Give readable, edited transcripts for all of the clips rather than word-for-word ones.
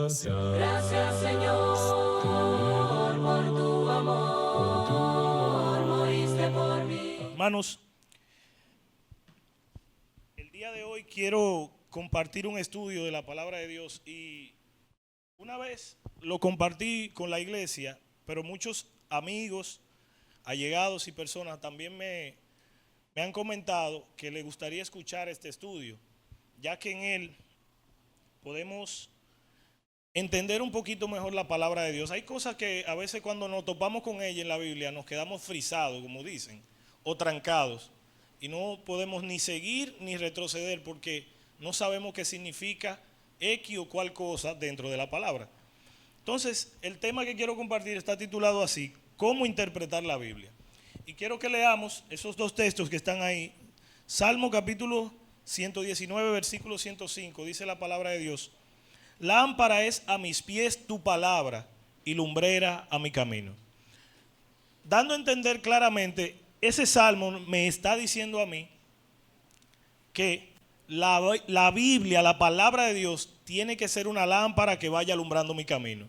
Gracias, Señor, por tu amor, moriste por mí. Hermanos, el día de hoy quiero compartir un estudio de la palabra de Dios y una vez lo compartí con la iglesia, pero muchos amigos, allegados y personas también me han comentado que les gustaría escuchar este estudio, ya que en él podemos entender un poquito mejor la palabra de Dios. Hay cosas que a veces cuando nos topamos con ella en la Biblia nos quedamos frisados, como dicen, o trancados, y no podemos ni seguir ni retroceder porque no sabemos qué significa X o cual cosa dentro de la palabra. Entonces, el tema que quiero compartir está titulado así: ¿cómo interpretar la Biblia? Y quiero que leamos esos dos textos que están ahí. Salmo capítulo 119, versículo 105, dice la palabra de Dios: lámpara es a mis pies tu palabra y lumbrera a mi camino. Dando a entender claramente, ese salmo me está diciendo a mí que la Biblia, la palabra de Dios, tiene que ser una lámpara que vaya alumbrando mi camino.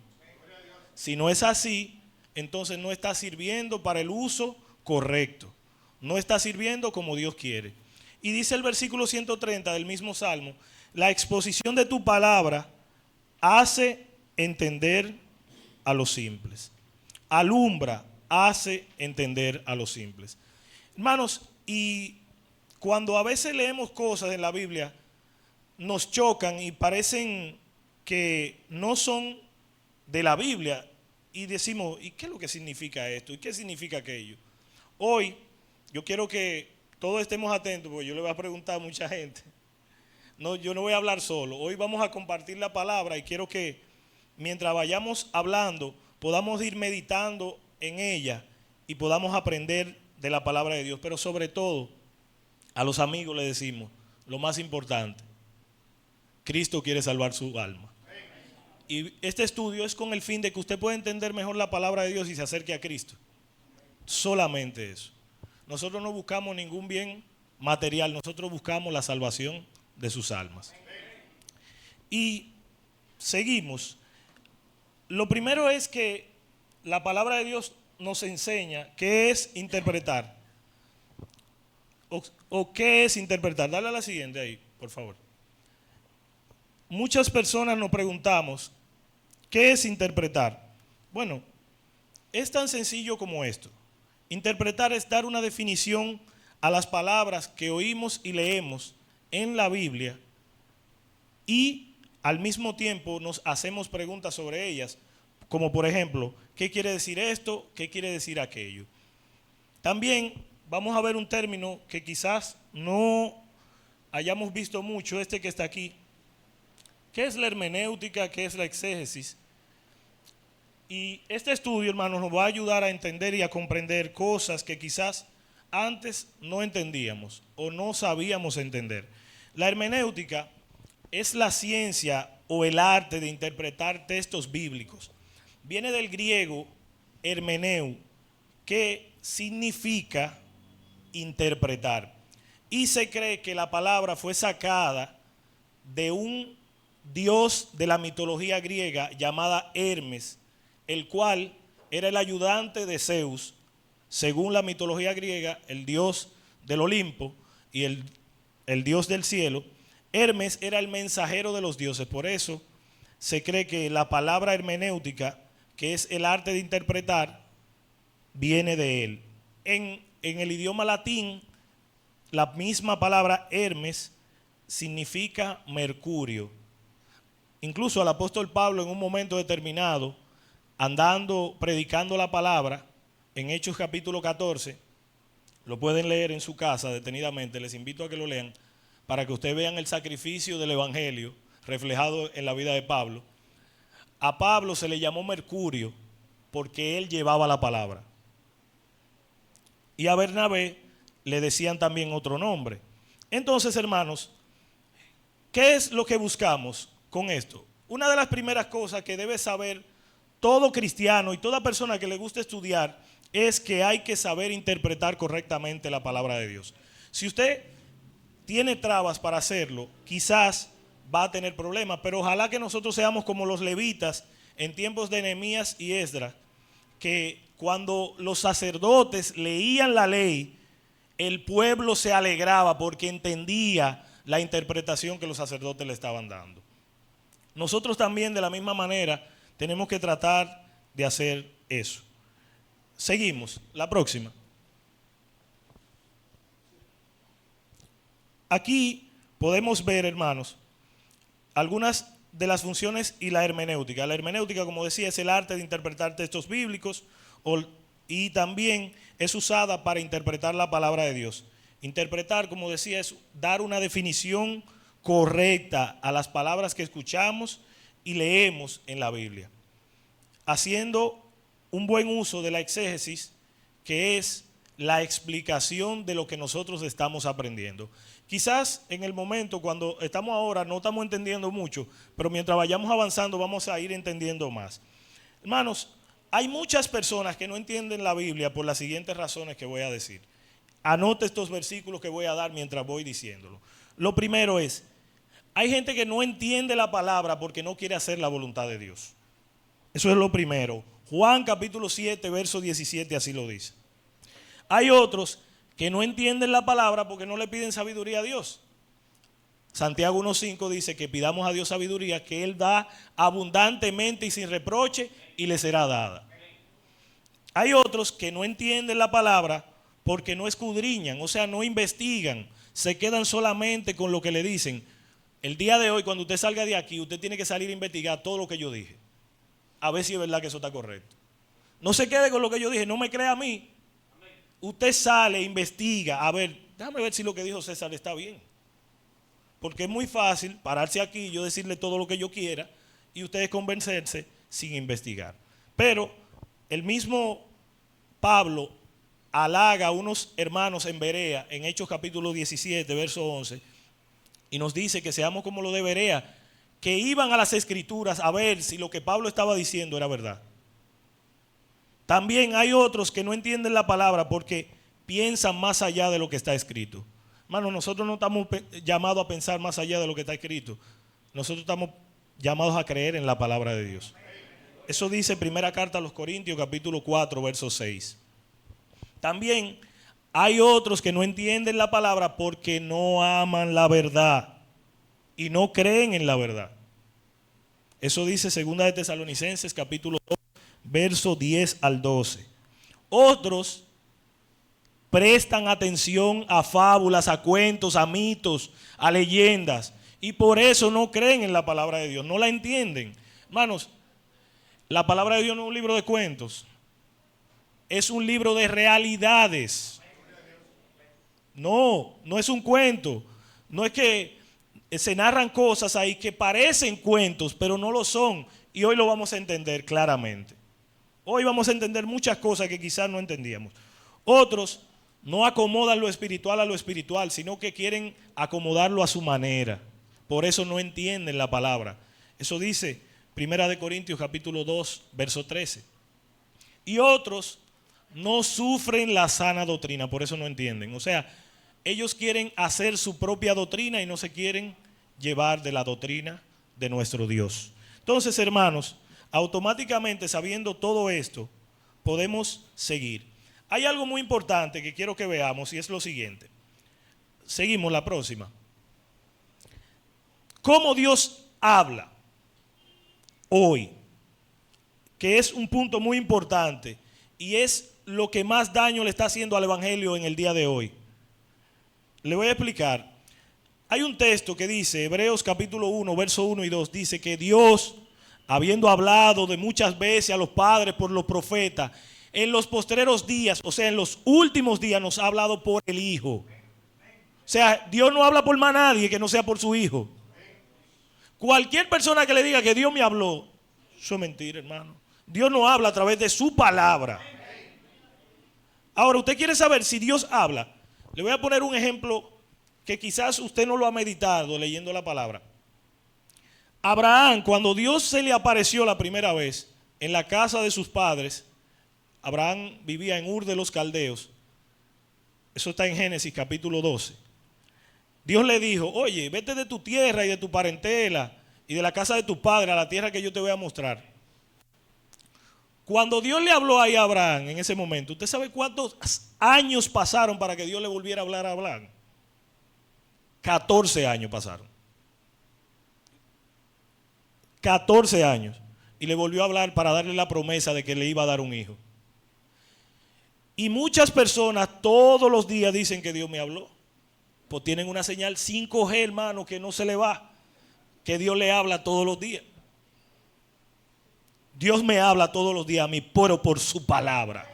Si no es así, entonces no está sirviendo para el uso correcto. No está sirviendo como Dios quiere. Y dice el versículo 130 del mismo salmo: la exposición de tu palabra hace entender a los simples. Alumbra, hace entender a los simples. Hermanos, y cuando a veces leemos cosas en la Biblia, nos chocan y parecen que no son de la Biblia, y decimos, ¿y qué es lo que significa esto? ¿Y qué significa aquello? Hoy yo quiero que todos estemos atentos, porque yo le voy a preguntar a mucha gente. No, yo no voy a hablar solo. Hoy vamos a compartir la palabra y quiero que mientras vayamos hablando podamos ir meditando en ella y podamos aprender de la palabra de Dios. Pero sobre todo, a los amigos les decimos lo más importante: Cristo quiere salvar su alma. Y este estudio es con el fin de que usted pueda entender mejor la palabra de Dios y se acerque a Cristo. Solamente eso. Nosotros no buscamos ningún bien material, nosotros buscamos la salvación de sus almas. Y seguimos. Lo primero es que la palabra de Dios nos enseña qué es interpretar. O qué es interpretar. Dale a la siguiente ahí, por favor. Muchas personas nos preguntamos, ¿qué es interpretar? Bueno, es tan sencillo como esto. Interpretar es dar una definición a las palabras que oímos y leemos en la Biblia y al mismo tiempo nos hacemos preguntas sobre ellas, como por ejemplo, ¿qué quiere decir esto? ¿Qué quiere decir aquello? También vamos a ver un término que quizás no hayamos visto mucho, este que está aquí. ¿Qué es la hermenéutica? ¿Qué es la exégesis? Y este estudio, hermanos, nos va a ayudar a entender y a comprender cosas que quizás antes no entendíamos o no sabíamos entender. La hermenéutica es la ciencia o el arte de interpretar textos bíblicos. Viene del griego hermeneu, que significa interpretar. Y se cree que la palabra fue sacada de un dios de la mitología griega llamada Hermes, el cual era el ayudante de Zeus, según la mitología griega, el dios del Olimpo y el dios del cielo. Hermes era el mensajero de los dioses, por eso se cree que la palabra hermenéutica, que es el arte de interpretar, viene de él. En el idioma latín, la misma palabra Hermes significa mercurio. Incluso al apóstol Pablo, en un momento determinado, andando, predicando la palabra, en Hechos capítulo 14, lo pueden leer en su casa detenidamente, les invito a que lo lean, para que ustedes vean el sacrificio del evangelio reflejado en la vida de Pablo. A Pablo se le llamó Mercurio porque él llevaba la palabra. Y a Bernabé le decían también otro nombre. Entonces, hermanos, ¿qué es lo que buscamos con esto? Una de las primeras cosas que debe saber todo cristiano y toda persona que le guste estudiar es que hay que saber interpretar correctamente la palabra de Dios. Si usted tiene trabas para hacerlo, quizás va a tener problemas. Pero ojalá que nosotros seamos como los levitas en tiempos de Nehemías y Esdras, que cuando los sacerdotes leían la ley, el pueblo se alegraba porque entendía la interpretación que los sacerdotes le estaban dando. Nosotros también, de la misma manera, tenemos que tratar de hacer eso. Seguimos, la próxima. Aquí podemos ver, hermanos, algunas de las funciones y la hermenéutica. La hermenéutica, como decía, es el arte de interpretar textos bíblicos y también es usada para interpretar la palabra de Dios. Interpretar, como decía, es dar una definición correcta a las palabras que escuchamos y leemos en la Biblia, haciendo un buen uso de la exégesis, que es la explicación de lo que nosotros estamos aprendiendo. Quizás en el momento cuando estamos ahora no estamos entendiendo mucho, pero mientras vayamos avanzando vamos a ir entendiendo más. Hermanos, hay muchas personas que no entienden la Biblia por las siguientes razones que voy a decir. Anote estos versículos que voy a dar mientras voy diciéndolo. Lo primero es, hay gente que no entiende la palabra porque no quiere hacer la voluntad de Dios. Eso es lo primero. Juan capítulo 7, verso 17 así lo dice. Hay otros que no entienden la palabra porque no le piden sabiduría a Dios. Santiago 1:5 dice que pidamos a Dios sabiduría, que Él da abundantemente y sin reproche y le será dada. Hay otros que no entienden la palabra porque no escudriñan, o sea, no investigan, se quedan solamente con lo que le dicen. El día de hoy, cuando usted salga de aquí, usted tiene que salir a investigar todo lo que yo dije, a ver si es verdad que eso está correcto. No se quede con lo que yo dije, no me crea a mí. Usted sale, investiga, a ver, déjame ver si lo que dijo César está bien. Porque es muy fácil pararse aquí y yo decirle todo lo que yo quiera y ustedes convencerse sin investigar. Pero el mismo Pablo halaga a unos hermanos en Berea, en Hechos capítulo 17, verso 11, y nos dice que seamos como los de Berea, que iban a las escrituras a ver si lo que Pablo estaba diciendo era verdad. También hay otros que no entienden la palabra porque piensan más allá de lo que está escrito. Hermano, nosotros no estamos llamados a pensar más allá de lo que está escrito. Nosotros estamos llamados a creer en la palabra de Dios. Eso dice primera carta a los Corintios, capítulo 4, verso 6. También hay otros que no entienden la palabra porque no aman la verdad y no creen en la verdad. Eso dice segunda de Tesalonicenses, capítulo 2, verso 10 al 12. Otros prestan atención a fábulas, a cuentos, a mitos, a leyendas, y por eso no creen en la palabra de Dios, no la entienden. Hermanos, la palabra de Dios no es un libro de cuentos, es un libro de realidades. No es un cuento. No es que se narran cosas ahí que parecen cuentos, pero no lo son. Y hoy lo vamos a entender claramente. Hoy vamos a entender muchas cosas que quizás no entendíamos. Otros no acomodan lo espiritual a lo espiritual, sino que quieren acomodarlo a su manera. Por eso no entienden la palabra. Eso dice Primera de Corintios capítulo 2, verso 13. Y otros no sufren la sana doctrina, por eso no entienden. O sea, ellos quieren hacer su propia doctrina y no se quieren llevar de la doctrina de nuestro Dios. Entonces, hermanos, automáticamente sabiendo todo esto, podemos seguir. Hay algo muy importante que quiero que veamos y es lo siguiente. Seguimos la próxima. ¿Cómo Dios habla hoy? Que es un punto muy importante y es lo que más daño le está haciendo al evangelio en el día de hoy. Le voy a explicar. Hay un texto que dice, Hebreos capítulo 1, verso 1 y 2, dice que Dios, habiendo hablado de muchas veces a los padres por los profetas, en los postreros días, o sea, en los últimos días nos ha hablado por el Hijo. O sea, Dios no habla por más nadie que no sea por su Hijo. Cualquier persona que le diga que Dios me habló, eso es mentira, hermano. Dios no habla a través de su palabra. Ahora, usted quiere saber si Dios habla. Le voy a poner un ejemplo que quizás usted no lo ha meditado leyendo la palabra. Abraham, cuando Dios se le apareció la primera vez en la casa de sus padres, Abraham vivía en Ur de los Caldeos. Eso está en Génesis capítulo 12. Dios le dijo, oye, vete de tu tierra y de tu parentela y de la casa de tu padre a la tierra que yo te voy a mostrar. Cuando Dios le habló ahí a Abraham en ese momento, ¿usted sabe cuántos años pasaron para que Dios le volviera a hablar a Abraham? 14 años pasaron. 14 años. Y le volvió a hablar para darle la promesa de que le iba a dar un hijo. Y muchas personas todos los días dicen que Dios me habló. Pues tienen una señal 5G, hermano, que no se le va. Que Dios le habla todos los días. Dios me habla todos los días a mí, pero por su palabra.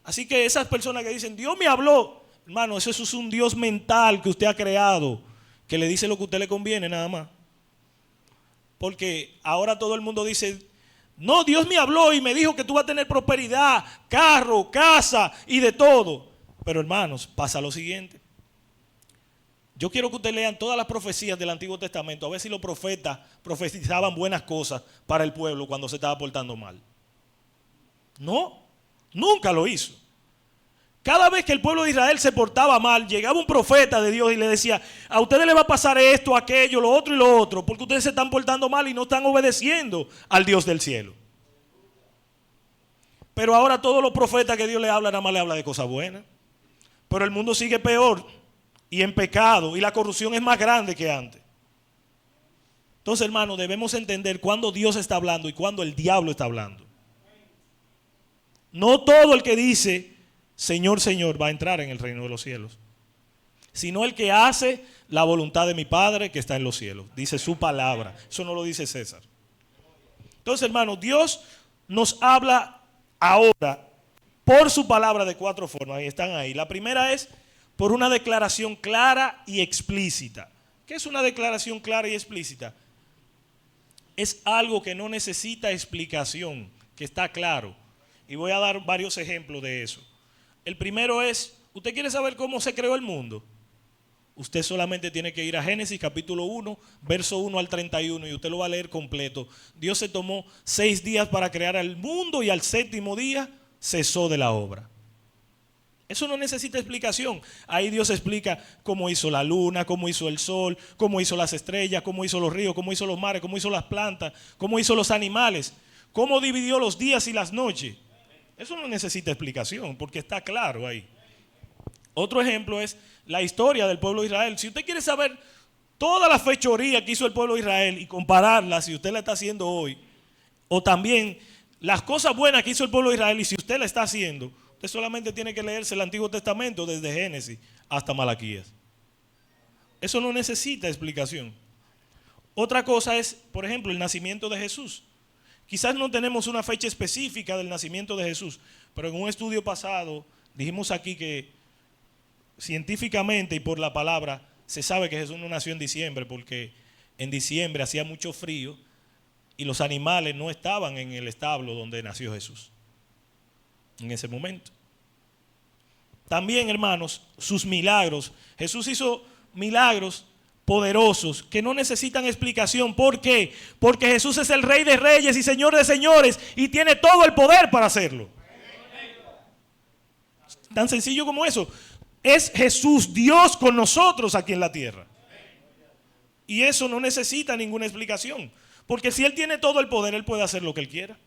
Así que esas personas que dicen, Dios me habló, hermano, eso es un Dios mental que usted ha creado, que le dice lo que a usted le conviene nada más. Porque ahora todo el mundo dice, no, Dios me habló y me dijo que tú vas a tener prosperidad, carro, casa y de todo. Pero hermanos, pasa lo siguiente. Yo quiero que ustedes lean todas las profecías del Antiguo Testamento, a ver si los profetas profetizaban buenas cosas para el pueblo cuando se estaba portando mal. No, nunca lo hizo. Cada vez que el pueblo de Israel se portaba mal, llegaba un profeta de Dios y le decía, a ustedes les va a pasar esto, aquello, lo otro y lo otro, porque ustedes se están portando mal y no están obedeciendo al Dios del cielo. Pero ahora todos los profetas que Dios le habla, nada más le habla de cosas buenas. Pero el mundo sigue peor y en pecado, y la corrupción es más grande que antes. Entonces, hermano, debemos entender cuándo Dios está hablando y cuándo el diablo está hablando. No todo el que dice Señor, Señor va a entrar en el reino de los cielos, sino el que hace la voluntad de mi Padre que está en los cielos. Dice su palabra. Eso no lo dice César. Entonces, hermano, Dios nos habla ahora por su palabra de 4 formas. Y están ahí. La primera es por una declaración clara y explícita. ¿Qué es una declaración clara y explícita? Es algo que no necesita explicación, que está claro. Y voy a dar varios ejemplos de eso. El primero es, ¿usted quiere saber cómo se creó el mundo? Usted solamente tiene que ir a Génesis capítulo 1, verso 1 al 31 y usted lo va a leer completo. Dios se tomó 6 días para crear el mundo y al 7º día cesó de la obra. Eso no necesita explicación. Ahí Dios explica cómo hizo la luna, cómo hizo el sol, cómo hizo las estrellas, cómo hizo los ríos, cómo hizo los mares, cómo hizo las plantas, cómo hizo los animales, cómo dividió los días y las noches. Eso no necesita explicación porque está claro ahí. Otro ejemplo es la historia del pueblo de Israel. Si usted quiere saber toda la fechoría que hizo el pueblo de Israel y compararla si usted la está haciendo hoy, o también las cosas buenas que hizo el pueblo de Israel y si usted la está haciendo, usted solamente tiene que leerse el Antiguo Testamento desde Génesis hasta Malaquías. Eso no necesita explicación. Otra cosa es, por ejemplo, el nacimiento de Jesús. Quizás no tenemos una fecha específica del nacimiento de Jesús, pero en un estudio pasado dijimos aquí que científicamente y por la palabra se sabe que Jesús no nació en diciembre porque en diciembre hacía mucho frío y los animales no estaban en el establo donde nació Jesús en ese momento. También, hermanos, sus milagros. Jesús hizo milagros poderosos que no necesitan explicación. ¿Por qué? Porque Jesús es el Rey de Reyes y Señor de Señores y tiene todo el poder para hacerlo. Tan sencillo como eso. Es Jesús, Dios con nosotros aquí en la tierra. Y eso no necesita ninguna explicación. Porque si Él tiene todo el poder, Él puede hacer lo que Él quiera.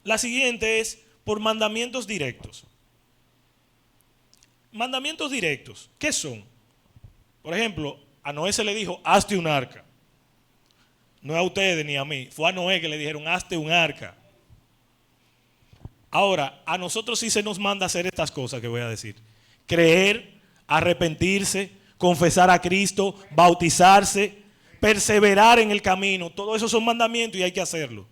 La siguiente es por mandamientos directos. Mandamientos directos, ¿qué son? Por ejemplo, a Noé se le dijo, hazte un arca. No a ustedes ni a mí, fue a Noé que le dijeron, hazte un arca. Ahora, a nosotros sí se nos manda hacer estas cosas que voy a decir. Creer, arrepentirse, confesar a Cristo, bautizarse, perseverar en el camino. Todo eso son mandamientos y hay que hacerlo.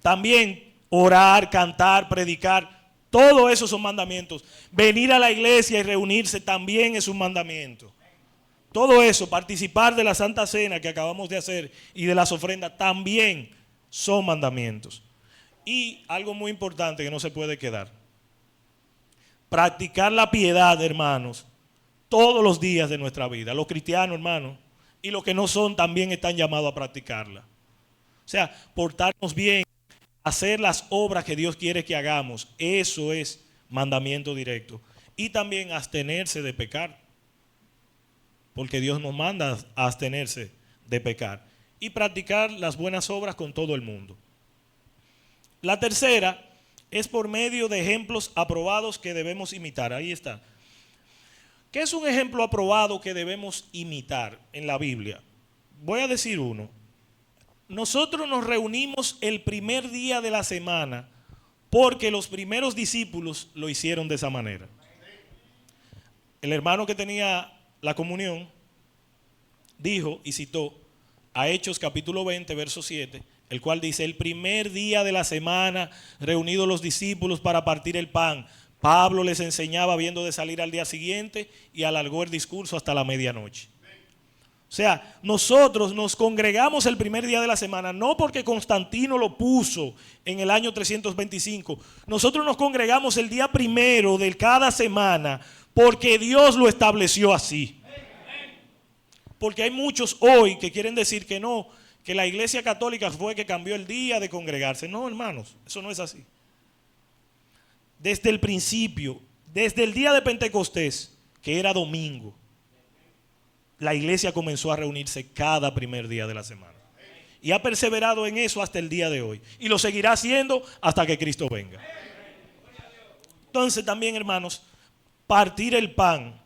También orar, cantar, predicar. Todo eso son mandamientos. Venir a la iglesia y reunirse también es un mandamiento. Todo eso, participar de la Santa Cena que acabamos de hacer y de las ofrendas también son mandamientos. Y algo muy importante que no se puede quedar. Practicar la piedad, hermanos, todos los días de nuestra vida. Los cristianos, hermanos, y los que no son también están llamados a practicarla. O sea, portarnos bien, hacer las obras que Dios quiere que hagamos. Eso es mandamiento directo. y también abstenerse de pecar, porque Dios nos manda a abstenerse de pecar, y practicar las buenas obras con todo el mundo. La tercera es por medio de ejemplos aprobados que debemos imitar. Ahí está. ¿Qué es un ejemplo aprobado que debemos imitar en la Biblia? Voy a decir uno. Nosotros nos reunimos el primer día de la semana porque los primeros discípulos lo hicieron de esa manera. El hermano que tenía la comunión dijo y citó a Hechos capítulo 20, verso 7, el cual dice: el primer día de la semana, reunidos los discípulos para partir el pan, Pablo les enseñaba habiendo de salir al día siguiente y alargó el discurso hasta la medianoche. O sea, nosotros nos congregamos el primer día de la semana, no porque Constantino lo puso en el año 325. Nosotros nos congregamos el día primero de cada semana porque Dios lo estableció así. Porque hay muchos hoy que quieren decir que no, que la Iglesia Católica fue que cambió el día de congregarse. No, hermanos, eso no es así. Desde el principio, desde el día de Pentecostés, que era domingo, la iglesia comenzó a reunirse cada primer día de la semana. Y ha perseverado en eso hasta el día de hoy. Y lo seguirá haciendo hasta que Cristo venga. Entonces también, hermanos, partir el pan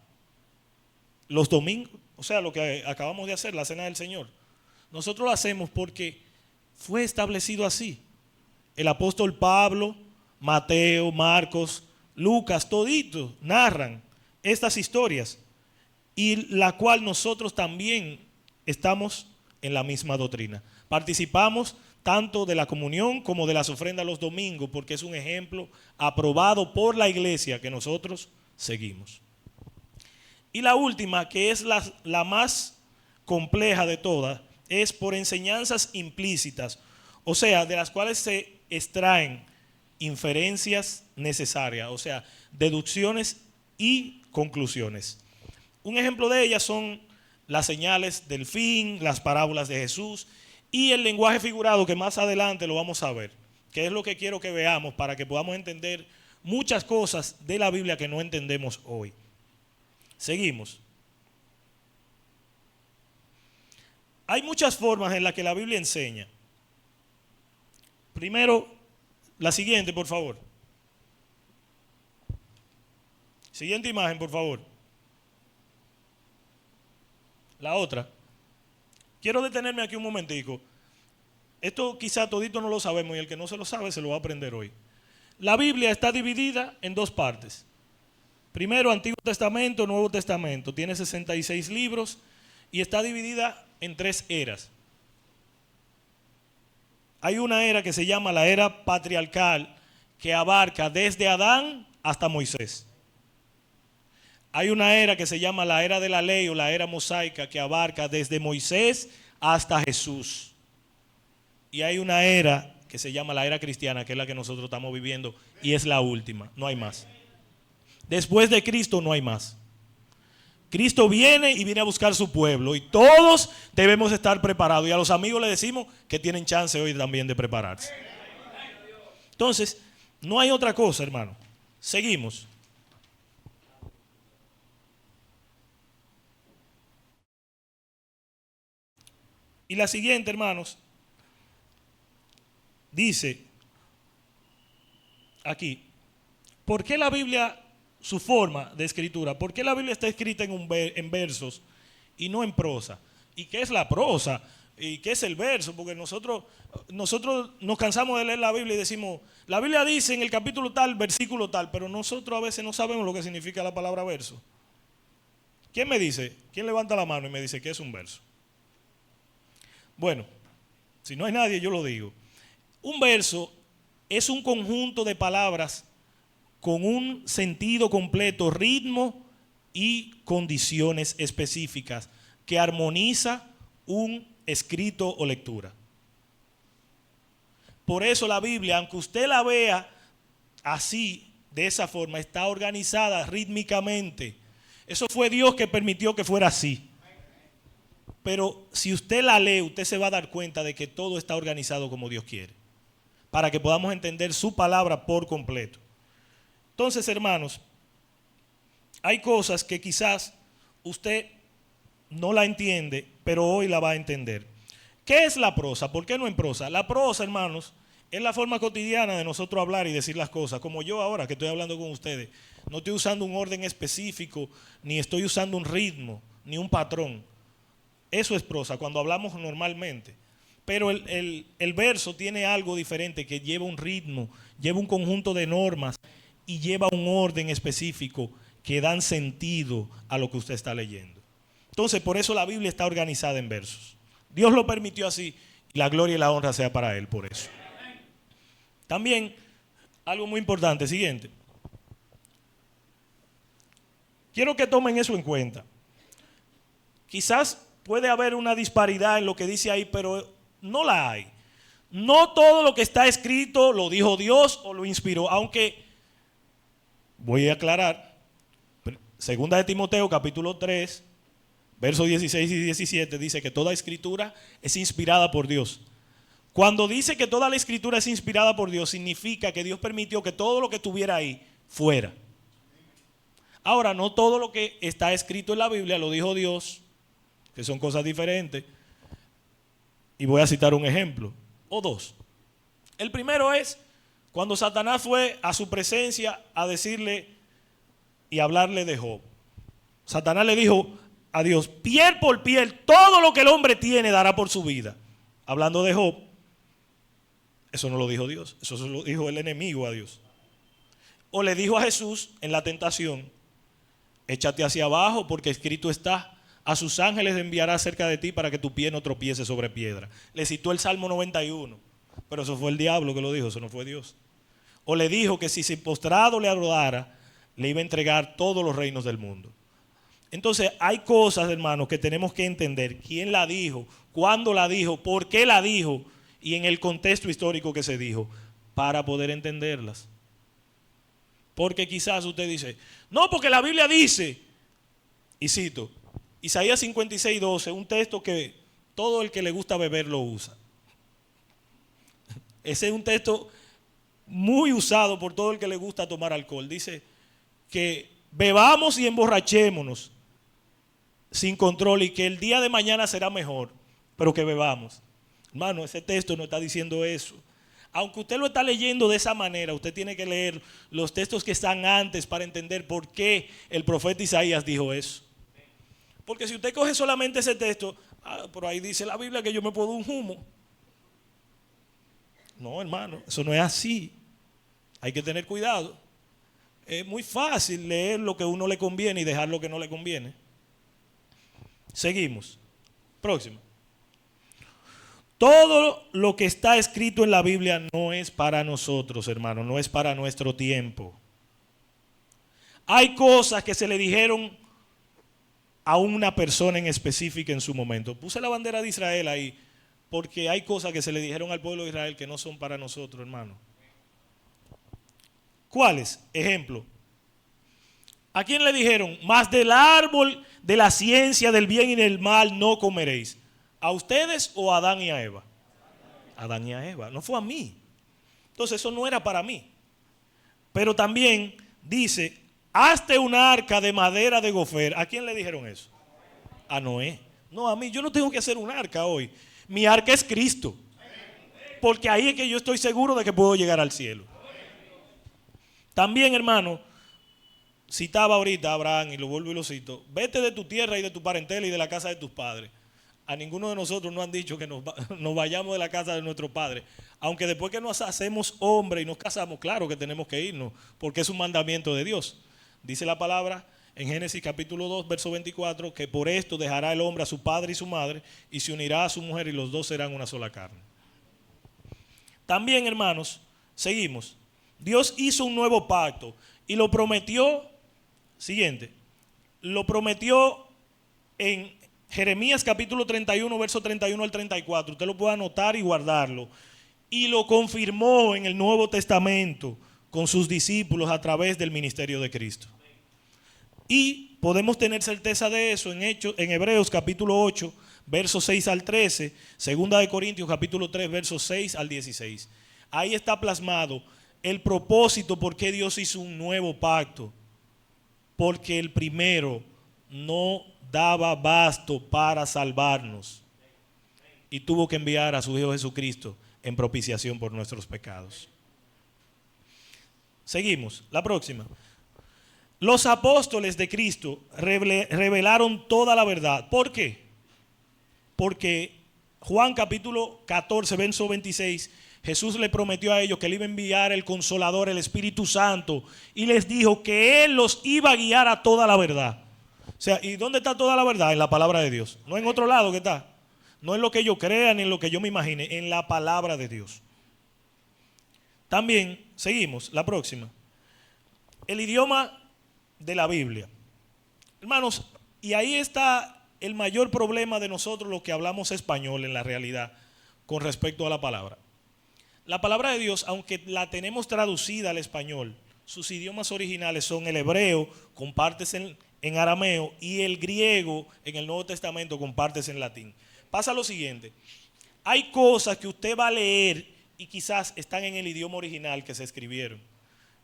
los domingos, o sea, lo que acabamos de hacer, la cena del Señor, nosotros lo hacemos porque fue establecido así. El apóstol Pablo, Mateo, Marcos, Lucas, toditos narran estas historias, y la cual nosotros también estamos en la misma doctrina. Participamos tanto de la comunión como de las ofrendas los domingos, porque es un ejemplo aprobado por la iglesia que nosotros seguimos. Y la última, que es la más compleja de todas, es por enseñanzas implícitas, o sea, de las cuales se extraen inferencias necesarias, o sea, deducciones y conclusiones. Un ejemplo de ellas son las señales del fin, las parábolas de Jesús y el lenguaje figurado, que más adelante lo vamos a ver, que es lo que quiero que veamos para que podamos entender muchas cosas de la Biblia que no entendemos hoy. Seguimos. Hay muchas formas en las que la Biblia enseña. Primero, la siguiente, por favor. Siguiente imagen, por favor. La otra. Quiero detenerme aquí un momentico. Esto quizá todito no lo sabemos y el que no se lo sabe se lo va a aprender hoy. La Biblia está dividida en dos partes. Primero, Antiguo Testamento, Nuevo Testamento. Tiene 66 libros y está dividida en 3 eras. Hay una era que se llama la era patriarcal, que abarca desde Adán hasta Moisés. Hay una era que se llama la era de la ley o la era mosaica, que abarca desde Moisés hasta Jesús. Y hay una era que se llama la era cristiana, que es la que nosotros estamos viviendo y es la última, no hay más. Después de Cristo no hay más. Cristo viene y viene a buscar su pueblo y todos debemos estar preparados. Y a los amigos les decimos que tienen chance hoy también de prepararse. Entonces, no hay otra cosa, hermano. Seguimos. Y la siguiente, hermanos, dice aquí, ¿por qué la Biblia, su forma de escritura, por qué la Biblia está escrita en versos y no en prosa? ¿Y qué es la prosa? ¿Y qué es el verso? Porque nosotros nos cansamos de leer la Biblia y decimos, la Biblia dice en el capítulo tal, versículo tal, pero nosotros a veces no sabemos lo que significa la palabra verso. ¿Quién me dice? ¿Quién levanta la mano y me dice qué es un verso? Bueno, si no hay nadie, yo lo digo. Un verso es un conjunto de palabras con un sentido completo, ritmo y condiciones específicas que armoniza un escrito o lectura. Por eso la Biblia, aunque usted la vea así, de esa forma, está organizada rítmicamente. Eso fue Dios que permitió que fuera así. Pero si usted la lee, usted se va a dar cuenta de que todo está organizado como Dios quiere, para que podamos entender su palabra por completo. Entonces, hermanos, hay cosas que quizás usted no la entiende, pero hoy la va a entender. ¿Qué es la prosa? ¿Por qué no en prosa? La prosa, hermanos, es la forma cotidiana de nosotros hablar y decir las cosas, como yo ahora que estoy hablando con ustedes. No estoy usando un orden específico, ni estoy usando un ritmo, ni un patrón. Eso es prosa, cuando hablamos normalmente. Pero el verso tiene algo diferente, que lleva un ritmo, lleva un conjunto de normas y lleva un orden específico que dan sentido a lo que usted está leyendo. Entonces, por eso la Biblia está organizada en versos. Dios lo permitió así y la gloria y la honra sea para Él por eso. También, algo muy importante, siguiente. Quiero que tomen eso en cuenta. Quizás puede haber una disparidad en lo que dice ahí, pero no la hay. No todo lo que está escrito lo dijo Dios o lo inspiró, aunque voy a aclarar. Segunda de Timoteo, capítulo 3, versos 16 y 17, dice que toda escritura es inspirada por Dios. Cuando dice que toda la escritura es inspirada por Dios, significa que Dios permitió que todo lo que estuviera ahí fuera. Ahora, no todo lo que está escrito en la Biblia lo dijo Dios, que son cosas diferentes. Y voy a citar un ejemplo, o dos. El primero es cuando Satanás fue a su presencia a decirle y hablarle de Job. Satanás le dijo a Dios, piel por piel, todo lo que el hombre tiene dará por su vida. Hablando de Job, eso no lo dijo Dios, eso se lo dijo el enemigo a Dios. O le dijo a Jesús en la tentación, échate hacia abajo porque escrito está, a sus ángeles enviará cerca de ti para que tu pie no tropiece sobre piedra. Le citó el Salmo 91, pero eso fue el diablo que lo dijo, eso no fue Dios. O le dijo que si postrado le adorara, le iba a entregar todos los reinos del mundo. Entonces hay cosas, hermanos, que tenemos que entender. ¿Quién la dijo? ¿Cuándo la dijo? ¿Por qué la dijo? Y en el contexto histórico que se dijo, para poder entenderlas. Porque quizás usted dice, no, porque la Biblia dice, y cito, Isaías 56:12, un texto que todo el que le gusta beber lo usa. Ese es un texto muy usado por todo el que le gusta tomar alcohol. Dice que bebamos y emborrachémonos sin control y que el día de mañana será mejor, pero que bebamos. Hermano, ese texto no está diciendo eso. Aunque usted lo está leyendo de esa manera, usted tiene que leer los textos que están antes para entender por qué el profeta Isaías dijo eso. Porque si usted coge solamente ese texto, por ahí dice la Biblia que yo me puedo un humo. No, hermano, eso no es así. Hay que tener cuidado. Es muy fácil leer lo que a uno le conviene y dejar lo que no le conviene. Seguimos. Próximo. Todo lo que está escrito en la Biblia no es para nosotros, hermano, no es para nuestro tiempo. Hay cosas que se le dijeron a una persona en específica en su momento. Puse la bandera de Israel ahí porque hay cosas que se le dijeron al pueblo de Israel que no son para nosotros, hermano. ¿Cuáles? Ejemplo. ¿A quién le dijeron? Más del árbol de la ciencia del bien y del mal no comeréis. ¿A ustedes o a Adán y a Eva? A Adán y a Eva. No fue a mí. Entonces eso no era para mí. Pero también dice, hazte una arca de madera de gofer. ¿A quién le dijeron eso? A Noé. No, a mí. Yo no tengo que hacer un arca hoy. Mi arca es Cristo. Porque ahí es que yo estoy seguro de que puedo llegar al cielo. También, hermano, citaba ahorita a Abraham y lo vuelvo y lo cito. Vete de tu tierra y de tu parentela y de la casa de tus padres. A ninguno de nosotros nos han dicho que nos vayamos de la casa de nuestro padre. Aunque después que nos hacemos hombre y nos casamos, claro que tenemos que irnos, porque es un mandamiento de Dios. Dice la palabra en Génesis capítulo 2, verso 24, que por esto dejará el hombre a su padre y su madre y se unirá a su mujer y los dos serán una sola carne. También, hermanos, seguimos. Dios hizo un nuevo pacto y lo prometió, siguiente, lo prometió en Jeremías capítulo 31, verso 31 al 34. Usted lo puede anotar y guardarlo. Y lo confirmó en el Nuevo Testamento con sus discípulos a través del ministerio de Cristo. Y podemos tener certeza de eso en Hebreos capítulo 8, versos 6 al 13, segunda de Corintios capítulo 3, versos 6 al 16. Ahí está plasmado el propósito por qué Dios hizo un nuevo pacto. porque el primero no daba basto para salvarnos y tuvo que enviar a su Hijo Jesucristo en propiciación por nuestros pecados. Seguimos, la próxima. Los apóstoles de Cristo revelaron toda la verdad. ¿Por qué? Porque Juan capítulo 14, verso 26, Jesús le prometió a ellos que le iba a enviar el Consolador, el Espíritu Santo, y les dijo que Él los iba a guiar a toda la verdad. O sea, ¿y dónde está toda la verdad? En la palabra de Dios. No en otro lado que está. No en lo que yo crea ni en lo que yo me imagine, en la palabra de Dios. También, seguimos, la próxima. El idioma de la Biblia. Hermanos, y ahí está el mayor problema de nosotros los que hablamos español en la realidad con respecto a la palabra. La palabra de Dios, aunque la tenemos traducida al español, sus idiomas originales son el hebreo con partes en arameo y el griego en el Nuevo Testamento con partes en latín. Pasa lo siguiente, hay cosas que usted va a leer y quizás están en el idioma original que se escribieron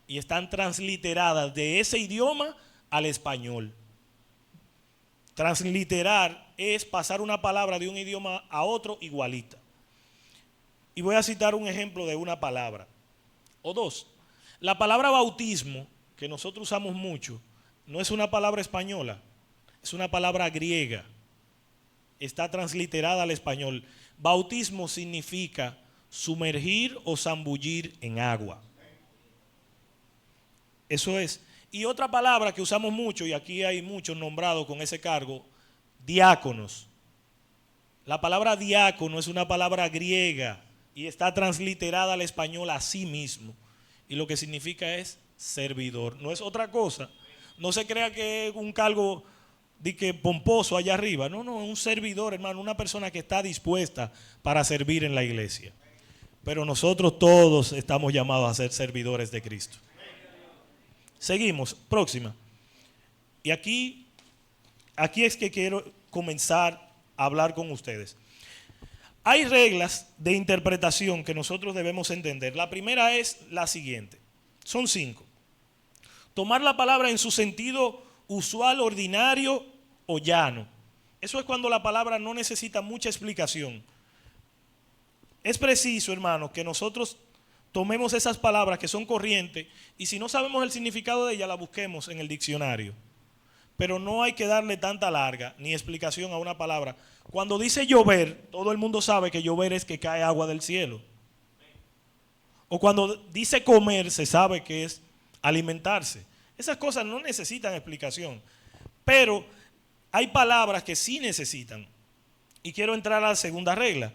y están transliteradas de ese idioma al español. Transliterar es pasar una palabra de un idioma a otro igualita. Y voy a citar un ejemplo de una palabra o dos. La palabra bautismo, que nosotros usamos mucho, no es una palabra española, es una palabra griega. Está transliterada al español. Bautismo significa sumergir o zambullir en agua. Eso es. Y otra palabra que usamos mucho, y aquí hay muchos nombrados con ese cargo, diáconos. La palabra diácono es una palabra griega y está transliterada al español así mismo. Y lo que significa es servidor. No es otra cosa. No se crea que es un cargo de que pomposo allá arriba. No, un servidor, hermano, una persona que está dispuesta para servir en la iglesia. Pero nosotros todos estamos llamados a ser servidores de Cristo. Seguimos, próxima. Y aquí es que quiero comenzar a hablar con ustedes. Hay reglas de interpretación que nosotros debemos entender. La primera es la siguiente. Son 5. Tomar la palabra en su sentido usual, ordinario o llano. Eso es cuando la palabra no necesita mucha explicación. Es preciso, hermanos, que nosotros tomemos esas palabras que son corrientes y si no sabemos el significado de ellas, la busquemos en el diccionario. Pero no hay que darle tanta larga ni explicación a una palabra. Cuando dice llover, todo el mundo sabe que llover es que cae agua del cielo. O cuando dice comer, se sabe que es alimentarse. Esas cosas no necesitan explicación. Pero hay palabras que sí necesitan. Y quiero entrar a la segunda regla,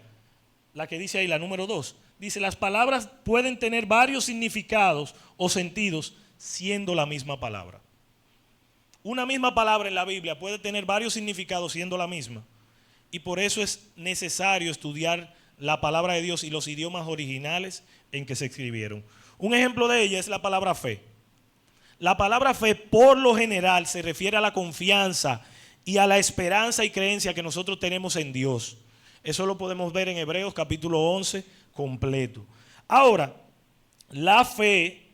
la que dice ahí, la número 2. Dice, las palabras pueden tener varios significados o sentidos siendo la misma palabra. Una misma palabra en la Biblia puede tener varios significados siendo la misma. Y por eso es necesario estudiar la palabra de Dios y los idiomas originales en que se escribieron. Un ejemplo de ella es la palabra fe. La palabra fe por lo general se refiere a la confianza y a la esperanza y creencia que nosotros tenemos en Dios. Eso lo podemos ver en Hebreos capítulo 11 completo. Ahora, la fe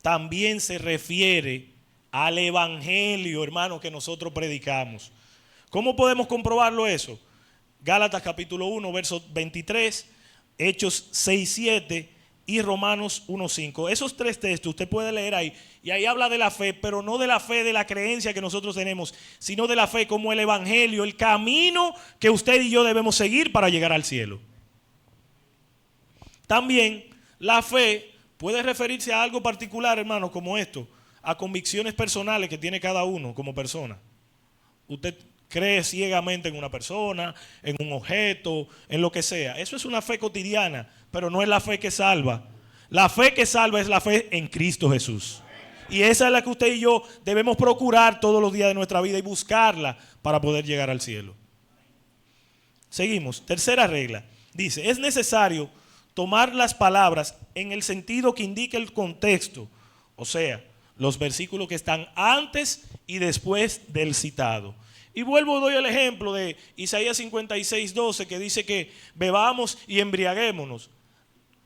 también se refiere al evangelio, hermano, que nosotros predicamos. ¿Cómo podemos comprobarlo eso? Gálatas capítulo 1, verso 23, Hechos 6, 7 y Romanos 1, 5. Esos 3 textos usted puede leer ahí. Y ahí habla de la fe, pero no de la fe de la creencia que nosotros tenemos, sino de la fe como el evangelio, el camino que usted y yo debemos seguir para llegar al cielo. También la fe puede referirse a algo particular, hermano, como esto, a convicciones personales que tiene cada uno como persona. Usted cree ciegamente en una persona, en un objeto, en lo que sea. Eso es una fe cotidiana, pero no es la fe que salva. La fe que salva es la fe en Cristo Jesús. Y esa es la que usted y yo debemos procurar todos los días de nuestra vida y buscarla para poder llegar al cielo. Seguimos. Tercera regla. Dice, es necesario tomar las palabras en el sentido que indica el contexto, o sea, los versículos que están antes y después del citado. Y vuelvo doy el ejemplo de Isaías 56, 12, que dice que bebamos y embriaguémonos.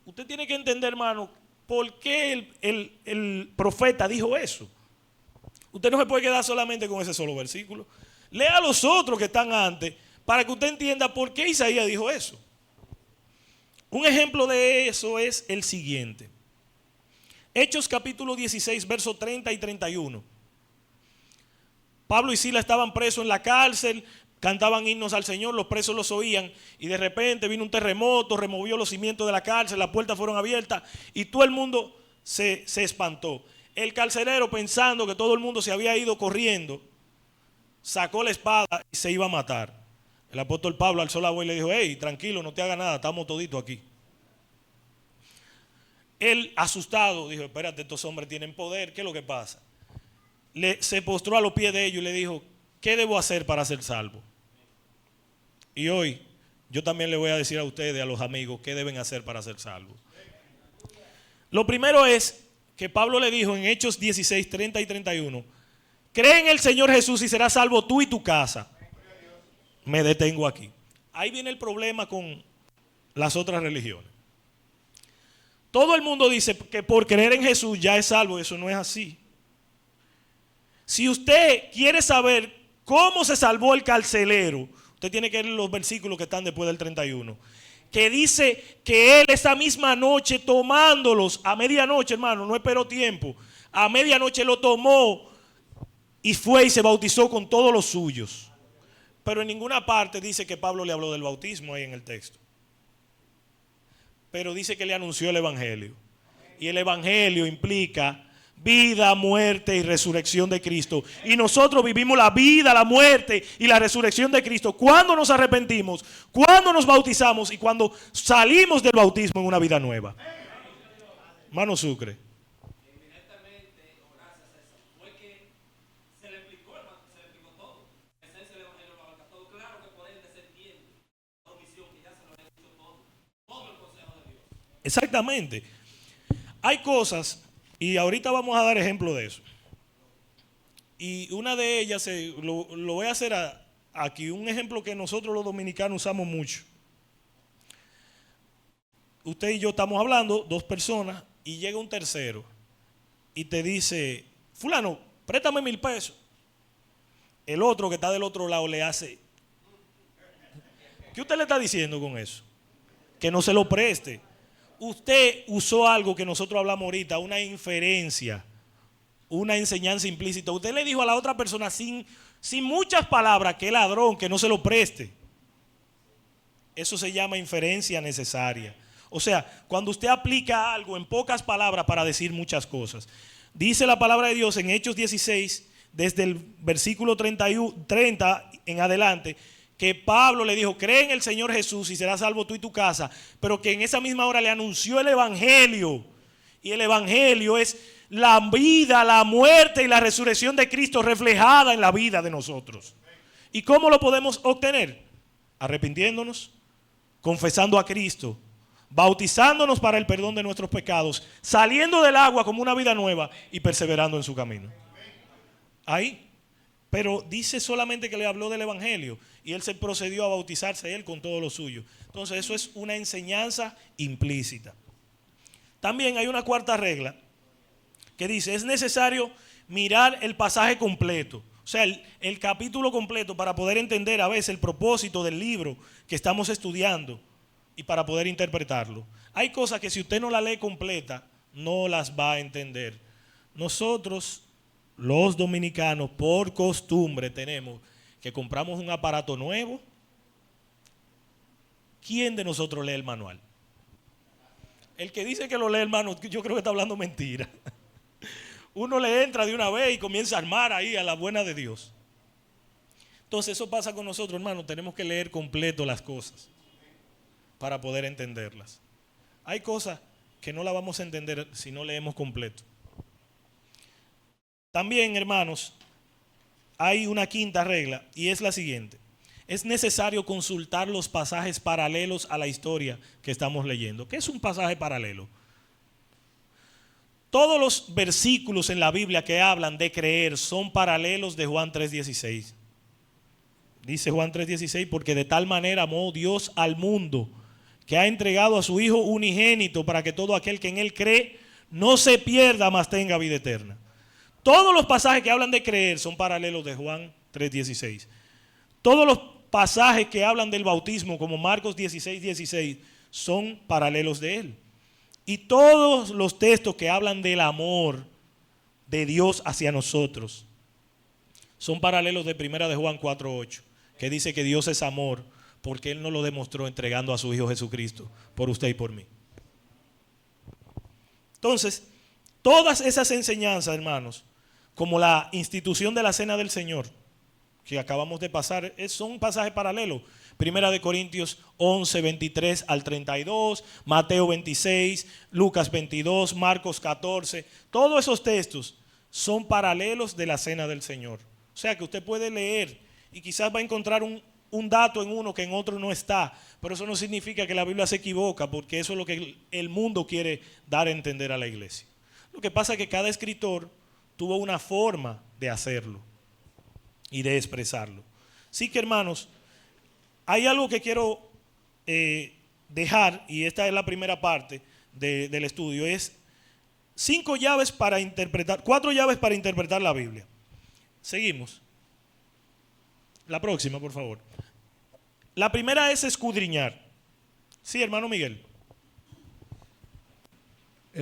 Usted tiene que entender, hermano, por qué el profeta dijo eso. Usted no se puede quedar solamente con ese solo versículo. Lea los otros que están antes para que usted entienda por qué Isaías dijo eso. Un ejemplo de eso es el siguiente. Hechos capítulo 16, versos 30 y 31. Pablo y Silas estaban presos en la cárcel, cantaban himnos al Señor, los presos los oían y de repente vino un terremoto, removió los cimientos de la cárcel, las puertas fueron abiertas y todo el mundo se espantó. El carcelero, pensando que todo el mundo se había ido corriendo, sacó la espada y se iba a matar. El apóstol Pablo alzó la voz y le dijo: hey, tranquilo, no te hagas nada, estamos toditos aquí. Él, asustado, dijo: espérate, estos hombres tienen poder, ¿qué es lo que pasa? Se postró a los pies de ellos y le dijo: ¿qué debo hacer para ser salvo? Y hoy yo también le voy a decir a ustedes, a los amigos, qué deben hacer para ser salvos. Lo primero es que Pablo le dijo en Hechos 16, 30 y 31: cree en el Señor Jesús y serás salvo tú y tu casa. Me detengo aquí. Ahí viene el problema con las otras religiones. Todo el mundo dice que por creer en Jesús ya es salvo. Eso no es así. Si usted quiere saber cómo se salvó el carcelero, usted tiene que leer los versículos que están después del 31. Que dice que él esa misma noche tomándolos, a medianoche, hermano, no esperó tiempo, a medianoche lo tomó y fue y se bautizó con todos los suyos. Pero en ninguna parte dice que Pablo le habló del bautismo ahí en el texto. Pero dice que le anunció el evangelio. Y el evangelio implica vida, muerte y resurrección de Cristo. Y nosotros vivimos la vida, la muerte y la resurrección de Cristo cuando nos arrepentimos, cuando nos bautizamos y cuando salimos del bautismo en una vida nueva. Hermano Sucre. Evidentemente, gracias César, fue que se le explicó todo. La esencia del evangelio lo abarca todo. Claro que por ende se entiende la omisión que ya se lo había dicho todo el consejo de Dios. Exactamente. Hay cosas, y ahorita vamos a dar ejemplo de eso. Y una de ellas, lo voy a hacer aquí, un ejemplo que nosotros los dominicanos usamos mucho. Usted y yo estamos hablando, dos personas, y llega un tercero y te dice: fulano, préstame 1,000 pesos. El otro que está del otro lado le hace: ¿qué usted le está diciendo con eso? Que no se lo preste. Usted usó algo que nosotros hablamos ahorita, una inferencia, una enseñanza implícita. Usted le dijo a la otra persona sin muchas palabras que es ladrón, que no se lo preste. Eso se llama inferencia necesaria. O sea, cuando usted aplica algo en pocas palabras para decir muchas cosas. Dice la palabra de Dios en Hechos 16, desde el versículo 30 en adelante, que Pablo le dijo: cree en el Señor Jesús y serás salvo tú y tu casa, pero que en esa misma hora le anunció el evangelio. Y el evangelio es la vida, la muerte y la resurrección de Cristo reflejada en la vida de nosotros. ¿Y cómo lo podemos obtener? Arrepintiéndonos, confesando a Cristo, bautizándonos para el perdón de nuestros pecados, saliendo del agua como una vida nueva y perseverando en su camino. Ahí. Pero dice solamente que le habló del evangelio y él se procedió a bautizarse él con todo lo suyo. Entonces eso es una enseñanza implícita. También hay una cuarta regla que dice: es necesario mirar el pasaje completo, o sea, el capítulo completo, para poder entender a veces el propósito del libro que estamos estudiando y para poder interpretarlo. Hay cosas que si usted no la lee completa, no las va a entender. Nosotros, los dominicanos, por costumbre tenemos que compramos un aparato nuevo. ¿Quién de nosotros lee el manual? El que dice que lo lee, hermano, yo creo que está hablando mentira. Uno le entra de una vez y comienza a armar ahí a la buena de Dios. Entonces eso pasa con nosotros, hermano. Tenemos que leer completo las cosas para poder entenderlas. Hay cosas que no las vamos a entender si no leemos completo. También, hermanos, hay una quinta regla y es la siguiente: es necesario consultar los pasajes paralelos a la historia que estamos leyendo. ¿Qué es un pasaje paralelo? Todos los versículos en la Biblia que hablan de creer son paralelos de Juan 3:16. Dice Juan 3:16: porque de tal manera amó Dios al mundo que ha entregado a su Hijo unigénito para que todo aquel que en él cree no se pierda, mas tenga vida eterna. Todos los pasajes que hablan de creer son paralelos de Juan 3:16. Todos los pasajes que hablan del bautismo, como Marcos 16:16, son paralelos de él. Y todos los textos que hablan del amor de Dios hacia nosotros son paralelos de primera de Juan 4:8, que dice que Dios es amor porque Él nos lo demostró entregando a su Hijo Jesucristo por usted y por mí. Entonces, todas esas enseñanzas, hermanos, como la institución de la Cena del Señor, que acabamos de pasar, son pasajes paralelos. Primera de Corintios 11, 23 al 32, Mateo 26, Lucas 22, Marcos 14. Todos esos textos son paralelos de la Cena del Señor. O sea que usted puede leer y quizás va a encontrar un dato en uno que en otro no está, pero eso no significa que la Biblia se equivoca, porque eso es lo que el mundo quiere dar a entender a la iglesia. Lo que pasa es que cada escritor tuvo una forma de hacerlo y de expresarlo. Así que, hermanos, hay algo que quiero dejar, y esta es la primera parte del estudio, es 4 llaves para interpretar la Biblia. Seguimos. La próxima, por favor. La primera es escudriñar. Sí, hermano Miguel.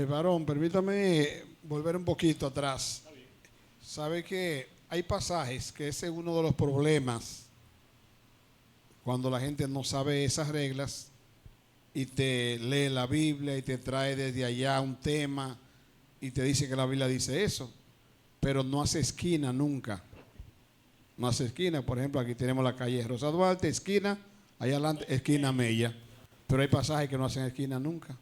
Varón, permítame volver un poquito atrás. Sabe que hay pasajes que ese es uno de los problemas cuando la gente no sabe esas reglas y te lee la Biblia y te trae desde allá un tema y te dice que la Biblia dice eso, pero no hace esquina nunca. No hace esquina. Por ejemplo, aquí tenemos la calle Rosa Duarte, esquina, allá adelante, esquina Mella. Pero hay pasajes que no hacen esquina nunca.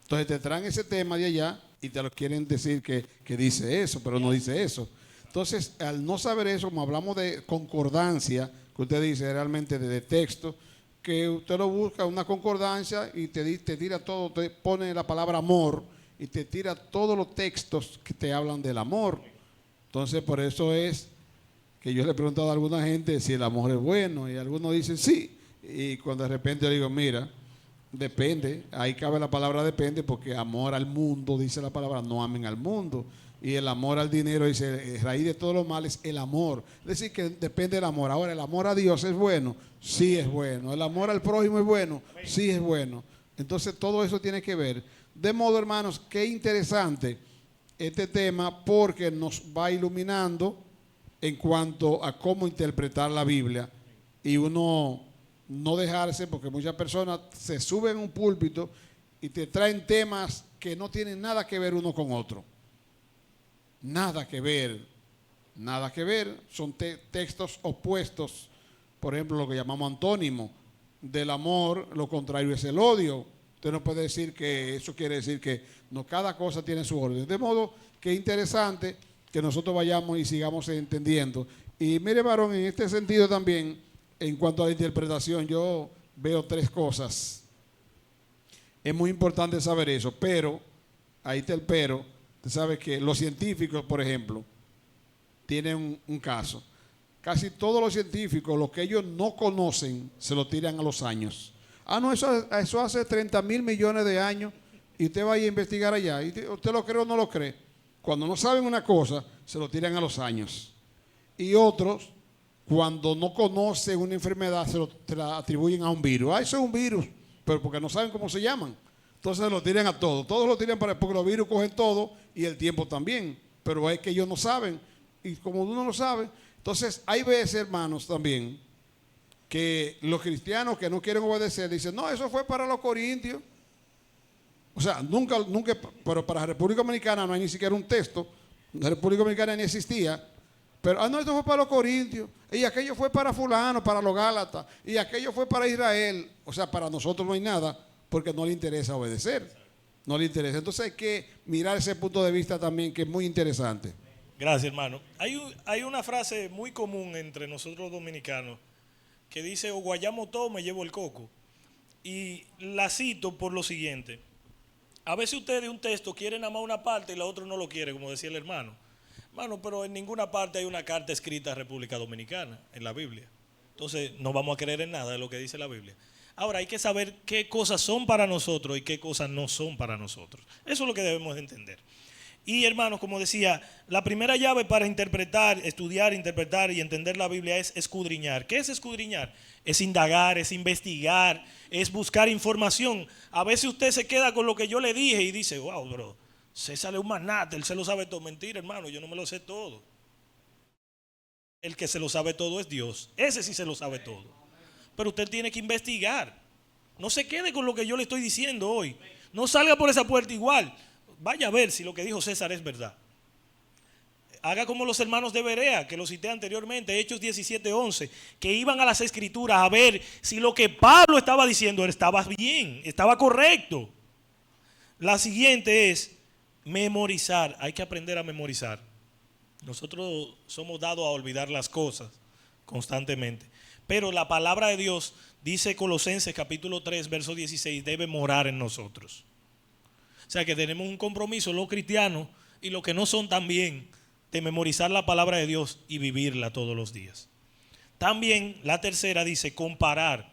Entonces te traen ese tema de allá y te lo quieren decir que dice eso, pero no dice eso. Entonces, al no saber eso, como hablamos de concordancia, que usted dice realmente de texto, que usted lo busca, una concordancia, y te tira todo, te pone la palabra amor, y te tira todos los textos que te hablan del amor. Entonces, por eso es que yo le he preguntado a alguna gente si el amor es bueno, y algunos dicen sí, y cuando de repente yo digo, mira, depende, ahí cabe la palabra depende, porque amor al mundo, dice la palabra, no amen al mundo. Y el amor al dinero, dice, raíz de todos los males, el amor. Es decir, que depende del amor. Ahora, ¿el amor a Dios es bueno? Sí es bueno. ¿El amor al prójimo es bueno? Sí es bueno. Entonces, todo eso tiene que ver. De modo, hermanos, qué interesante este tema, porque nos va iluminando en cuanto a cómo interpretar la Biblia. Y uno no dejarse, porque muchas personas se suben a un púlpito y te traen temas que no tienen nada que ver uno con otro. Nada que ver, nada que ver. Son textos opuestos. Por ejemplo, lo que llamamos antónimo del amor, lo contrario es el odio. Usted no puede decir que eso quiere decir que no, cada cosa tiene su orden. De modo que es interesante que nosotros vayamos y sigamos entendiendo. Y mire, varón, en este sentido también, en cuanto a la interpretación, yo veo 3 cosas. Es muy importante saber eso, pero, ahí está el pero. Usted sabe que los científicos, por ejemplo, tienen un caso. Casi todos los científicos, lo que ellos no conocen, se lo tiran a los años. Ah, no, eso hace 30,000 millones de años y usted va a ir a investigar allá. ¿Y usted lo cree o no lo cree? Cuando no saben una cosa, se lo tiran a los años. Y otros, cuando no conocen una enfermedad, se la atribuyen a un virus. Ah, eso es un virus, pero porque no saben cómo se llaman. Entonces lo tiran a todo. Todos lo tiran porque los virus cogen todo y el tiempo también. Pero es que ellos no saben. Y como uno no sabe, entonces hay veces, hermanos, también, que los cristianos que no quieren obedecer dicen, no, eso fue para los corintios. O sea, nunca, pero para la República Dominicana no hay ni siquiera un texto. La República Dominicana ni existía. Pero, no, esto fue para los corintios. Y aquello fue para fulano, para los gálatas. Y aquello fue para Israel. O sea, para nosotros no hay nada, porque no le interesa obedecer. No le interesa. Entonces hay que mirar ese punto de vista también, que es muy interesante. Gracias, hermano. Hay una frase muy común entre nosotros dominicanos que dice, o guayamo todo, me llevo el coco. Y la cito por lo siguiente. A veces ustedes de un texto quieren nada más una parte y la otra no lo quiere, como decía el hermano. Hermano, pero en ninguna parte hay una carta escrita a República Dominicana en la Biblia. Entonces no vamos a creer en nada de lo que dice la Biblia. Ahora hay que saber qué cosas son para nosotros y qué cosas no son para nosotros. Eso es lo que debemos de entender. Y hermanos, como decía, la primera llave para interpretar, estudiar, interpretar y entender la Biblia es escudriñar. ¿Qué es escudriñar? Es indagar, es investigar, es buscar información. A veces usted se queda con lo que yo le dije y dice, wow, bro, César es un magnate, él se lo sabe todo. Mentira, hermano, yo no me lo sé todo. El que se lo sabe todo es Dios. Ese sí se lo sabe todo. Pero usted tiene que investigar. No se quede con lo que yo le estoy diciendo hoy. No salga por esa puerta igual. Vaya a ver si lo que dijo César es verdad. Haga como los hermanos de Berea, que lo cité anteriormente, Hechos 17:11, que iban a las escrituras a ver si lo que Pablo estaba diciendo estaba bien, estaba correcto. La siguiente es memorizar. Hay que aprender a memorizar. Nosotros somos dados a olvidar las cosas constantemente. Pero la palabra de Dios, dice Colosenses capítulo 3, verso 16, debe morar en nosotros. O sea que tenemos un compromiso, los cristianos y los que no son también, de memorizar la palabra de Dios y vivirla todos los días. También la tercera dice comparar.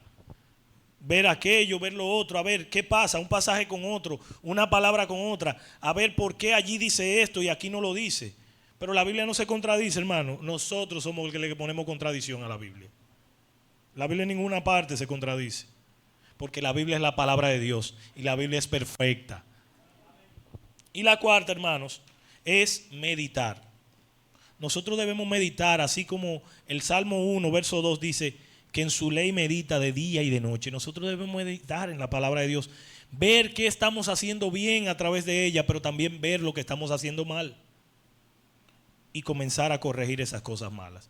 Ver aquello, ver lo otro, a ver qué pasa, un pasaje con otro, una palabra con otra, a ver por qué allí dice esto y aquí no lo dice. Pero la Biblia no se contradice, hermano. Nosotros somos los que le ponemos contradicción a la Biblia. La Biblia en ninguna parte se contradice, porque la Biblia es la palabra de Dios y la Biblia es perfecta. Y la cuarta, hermanos, es meditar. Nosotros debemos meditar, así como el Salmo 1, verso 2 dice que en su ley medita de día y de noche. Nosotros debemos meditar en la palabra de Dios, ver qué estamos haciendo bien a través de ella, pero también ver lo que estamos haciendo mal y comenzar a corregir esas cosas malas.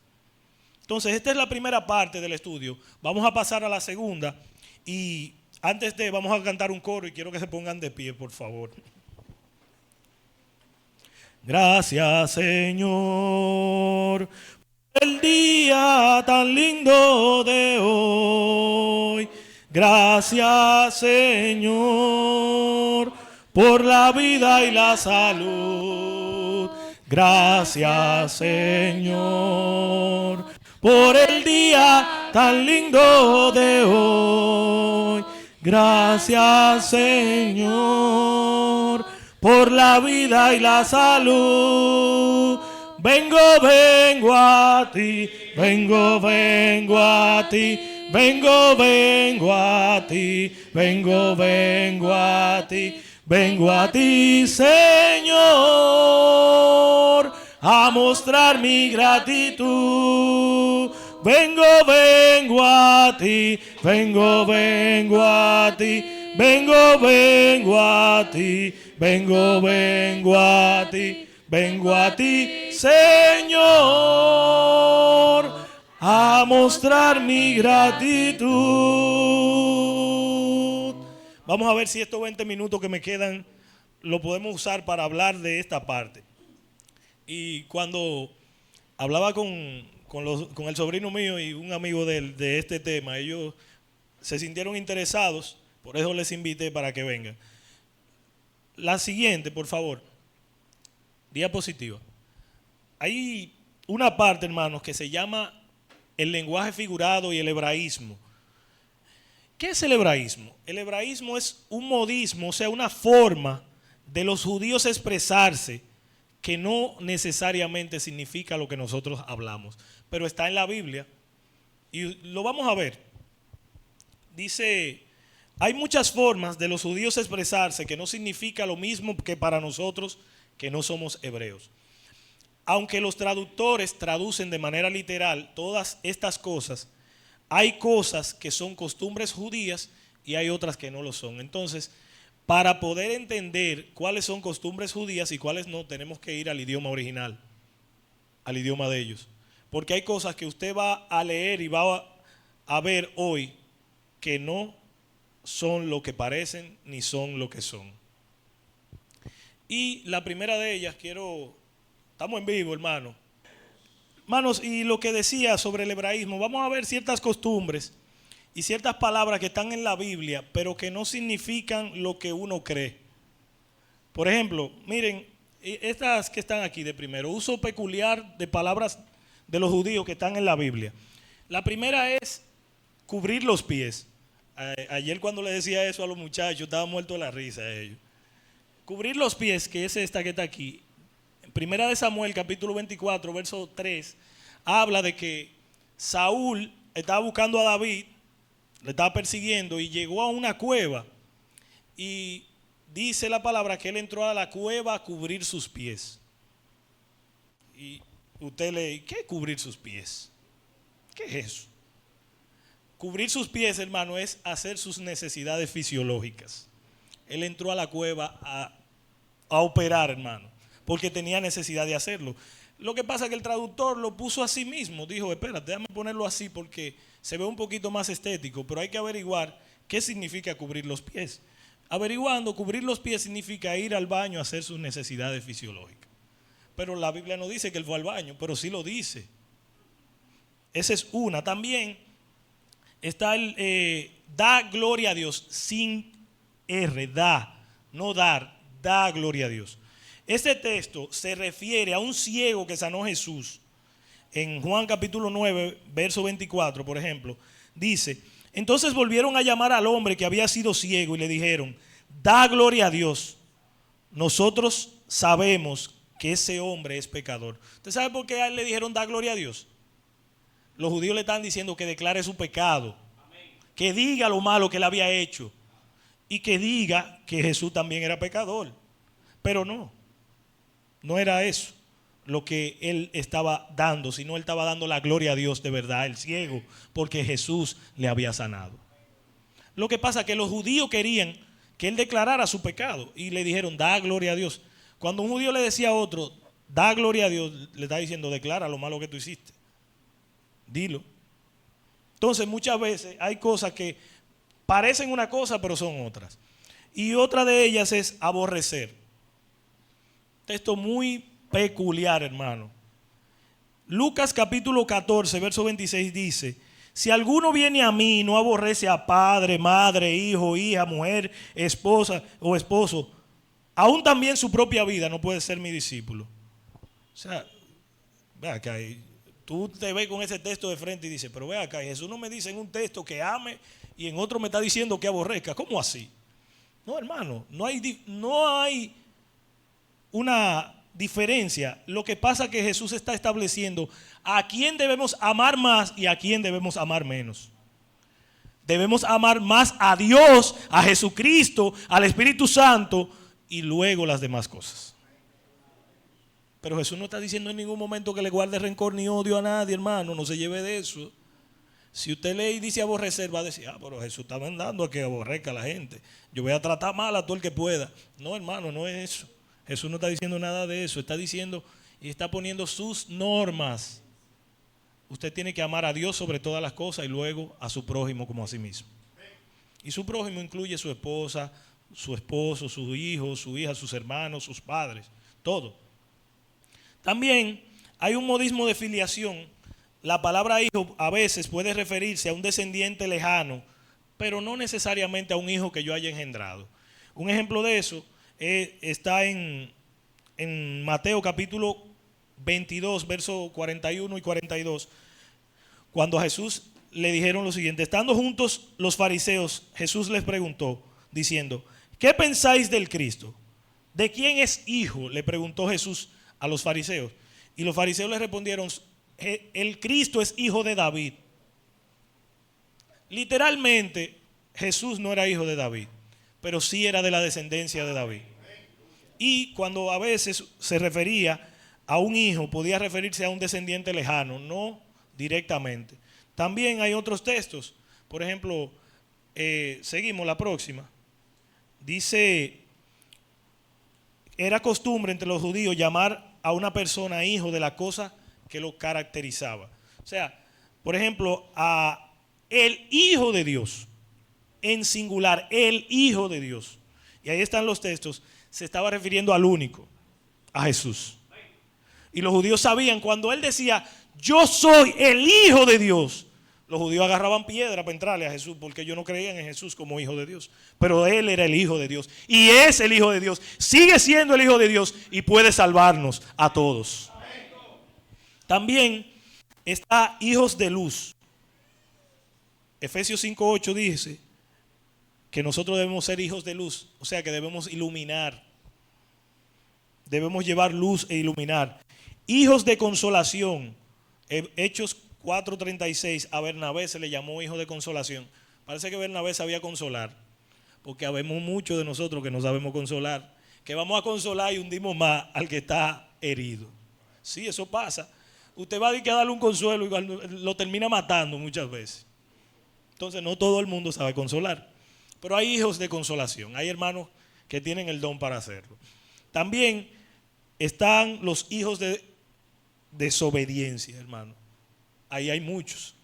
Entonces, esta es la primera parte del estudio. Vamos a pasar a la segunda y antes de, vamos a cantar un coro y quiero que se pongan de pie, por favor. Gracias, Señor, por el día tan lindo de hoy. Gracias, Señor, por la vida y la salud. Gracias, Señor, por el día tan lindo de hoy. Gracias, Señor, por la vida y la salud. Vengo a ti, vengo a ti, vengo a ti, vengo a ti, vengo a ti, Señor, a mostrar mi gratitud. Vengo a ti, vengo a ti, vengo a ti, vengo a ti, vengo a ti, Señor, a mostrar mi gratitud. Vamos a ver si estos 20 minutos que me quedan lo podemos usar para hablar de esta parte. Y cuando hablaba con el sobrino mío y un amigo de este tema, ellos se sintieron interesados, por eso les invité para que vengan. La siguiente, por favor, diapositiva. Hay una parte, hermanos, que se llama el lenguaje figurado y el hebraísmo. ¿Qué es el hebraísmo? El hebraísmo es un modismo, o sea, una forma de los judíos expresarse que no necesariamente significa lo que nosotros hablamos, pero está en la Biblia y lo vamos a ver. Dice, hay muchas formas de los judíos expresarse que no significa lo mismo que para nosotros que no somos hebreos. Aunque los traductores traducen de manera literal todas estas cosas, hay cosas que son costumbres judías y hay otras que no lo son. Entonces, para poder entender cuáles son costumbres judías y cuáles no, tenemos que ir al idioma original, al idioma de ellos. Porque hay cosas que usted va a leer y va a ver hoy que no son lo que parecen ni son lo que son. Y la primera de ellas estamos en vivo, hermano. Hermanos, y lo que decía sobre el hebraísmo, vamos a ver ciertas costumbres y ciertas palabras que están en la Biblia, pero que no significan lo que uno cree. Por ejemplo, miren, estas que están aquí de primero, uso peculiar de palabras de los judíos que están en la Biblia. La primera es cubrir los pies. Ayer cuando le decía eso a los muchachos, estaba muerto de la risa a ellos. Cubrir los pies, que es esta que está aquí, Primera de Samuel, capítulo 24, verso 3, habla de que Saúl estaba buscando a David, le estaba persiguiendo y llegó a una cueva y dice la palabra que él entró a la cueva a cubrir sus pies. Y usted lee, ¿qué es cubrir sus pies? ¿Qué es eso? Cubrir sus pies, hermano, es hacer sus necesidades fisiológicas. Él entró a la cueva a operar, hermano, porque tenía necesidad de hacerlo. Lo que pasa es que el traductor lo puso así mismo. Dijo, espérate, déjame ponerlo así porque se ve un poquito más estético, pero hay que averiguar qué significa cubrir los pies. Averiguando, cubrir los pies significa ir al baño a hacer sus necesidades fisiológicas. Pero la Biblia no dice que él fue al baño, pero sí lo dice. Esa es una. También está el da gloria a Dios sin R, da, no dar, da gloria a Dios. Este texto se refiere a un ciego que sanó Jesús. En Juan capítulo 9, verso 24, por ejemplo, dice, entonces volvieron a llamar al hombre que había sido ciego y le dijeron, da gloria a Dios. Nosotros sabemos que ese hombre es pecador. ¿Usted sabe por qué a él le dijeron da gloria a Dios? Los judíos le están diciendo que declare su pecado, que diga lo malo que él había hecho y que diga que Jesús también era pecador. Pero no era eso lo que él estaba dando, sino él estaba dando la gloria a Dios de verdad, el ciego, porque Jesús le había sanado. Lo que pasa es que los judíos querían que él declarara su pecado y le dijeron, da gloria a Dios. Cuando un judío le decía a otro, da gloria a Dios, le está diciendo, declara lo malo que tú hiciste. Dilo. Entonces muchas veces hay cosas que parecen una cosa pero son otras. Y otra de ellas es aborrecer. Texto muy peculiar, hermano. Lucas capítulo 14, verso 26 dice, si alguno viene a mí y no aborrece a padre, madre, hijo, hija, mujer, esposa o esposo, aún también su propia vida, no puede ser mi discípulo. O sea, ve acá, tú te ves con ese texto de frente y dices, pero ve acá, Jesús no me dice en un texto que ame y en otro me está diciendo que aborrezca. ¿Cómo así? No, hermano, no hay una diferencia. Lo que pasa es que Jesús está estableciendo a quién debemos amar más y a quién debemos amar menos. Debemos amar más a Dios, a Jesucristo, al Espíritu Santo y luego las demás cosas. Pero Jesús no está diciendo en ningún momento que le guarde rencor ni odio a nadie, hermano. No se lleve de eso. Si usted lee y dice aborrecer, va a decir, pero Jesús está mandando a que aborrezca a la gente. Yo voy a tratar mal a todo el que pueda. No, hermano, no es eso. Jesús no está diciendo nada de eso. Está diciendo y está poniendo sus normas. Usted tiene que amar a Dios sobre todas las cosas y luego a su prójimo como a sí mismo. Y su prójimo incluye su esposa, su esposo, sus hijos, su hija, sus hermanos, sus padres, todo. También hay un modismo de filiación. La palabra hijo a veces puede referirse a un descendiente lejano, pero no necesariamente a un hijo que yo haya engendrado. Un ejemplo de eso está en Mateo capítulo 22, versos 41 y 42, cuando a Jesús le dijeron lo siguiente: estando juntos los fariseos, Jesús les preguntó, diciendo, ¿qué pensáis del Cristo? ¿De quién es hijo? Le preguntó Jesús a los fariseos. Y los fariseos le respondieron, el Cristo es hijo de David. Literalmente, Jesús no era hijo de David, pero sí era de la descendencia de David. Y cuando a veces se refería a un hijo, podía referirse a un descendiente lejano, no directamente. También hay otros textos. Por ejemplo, seguimos la próxima. Dice, era costumbre entre los judíos llamar a una persona hijo de la cosa que lo caracterizaba. O sea, por ejemplo, a el Hijo de Dios, en singular, el Hijo de Dios. Y ahí están los textos. Se estaba refiriendo al único, a Jesús. Y los judíos sabían, cuando él decía, yo soy el Hijo de Dios, los judíos agarraban piedra para entrarle a Jesús, porque ellos no creían en Jesús como Hijo de Dios. Pero él era el Hijo de Dios. Y es el Hijo de Dios. Sigue siendo el Hijo de Dios y puede salvarnos a todos. También está hijos de luz. Efesios 5:8 dice que nosotros debemos ser hijos de luz. O sea que debemos iluminar. debemos llevar luz e iluminar. Hijos de consolación. Hechos 4:36, a Bernabé se le llamó hijo de consolación. Parece que Bernabé sabía consolar, porque habemos muchos de nosotros que no sabemos consolar, que vamos a consolar y hundimos más al que está herido. Sí, eso pasa. Usted va a darle un consuelo y lo termina matando muchas veces. Entonces no todo el mundo sabe consolar, pero hay hijos de consolación, hay hermanos que tienen el don para hacerlo. También están los hijos de desobediencia, hermano. Ahí hay muchos.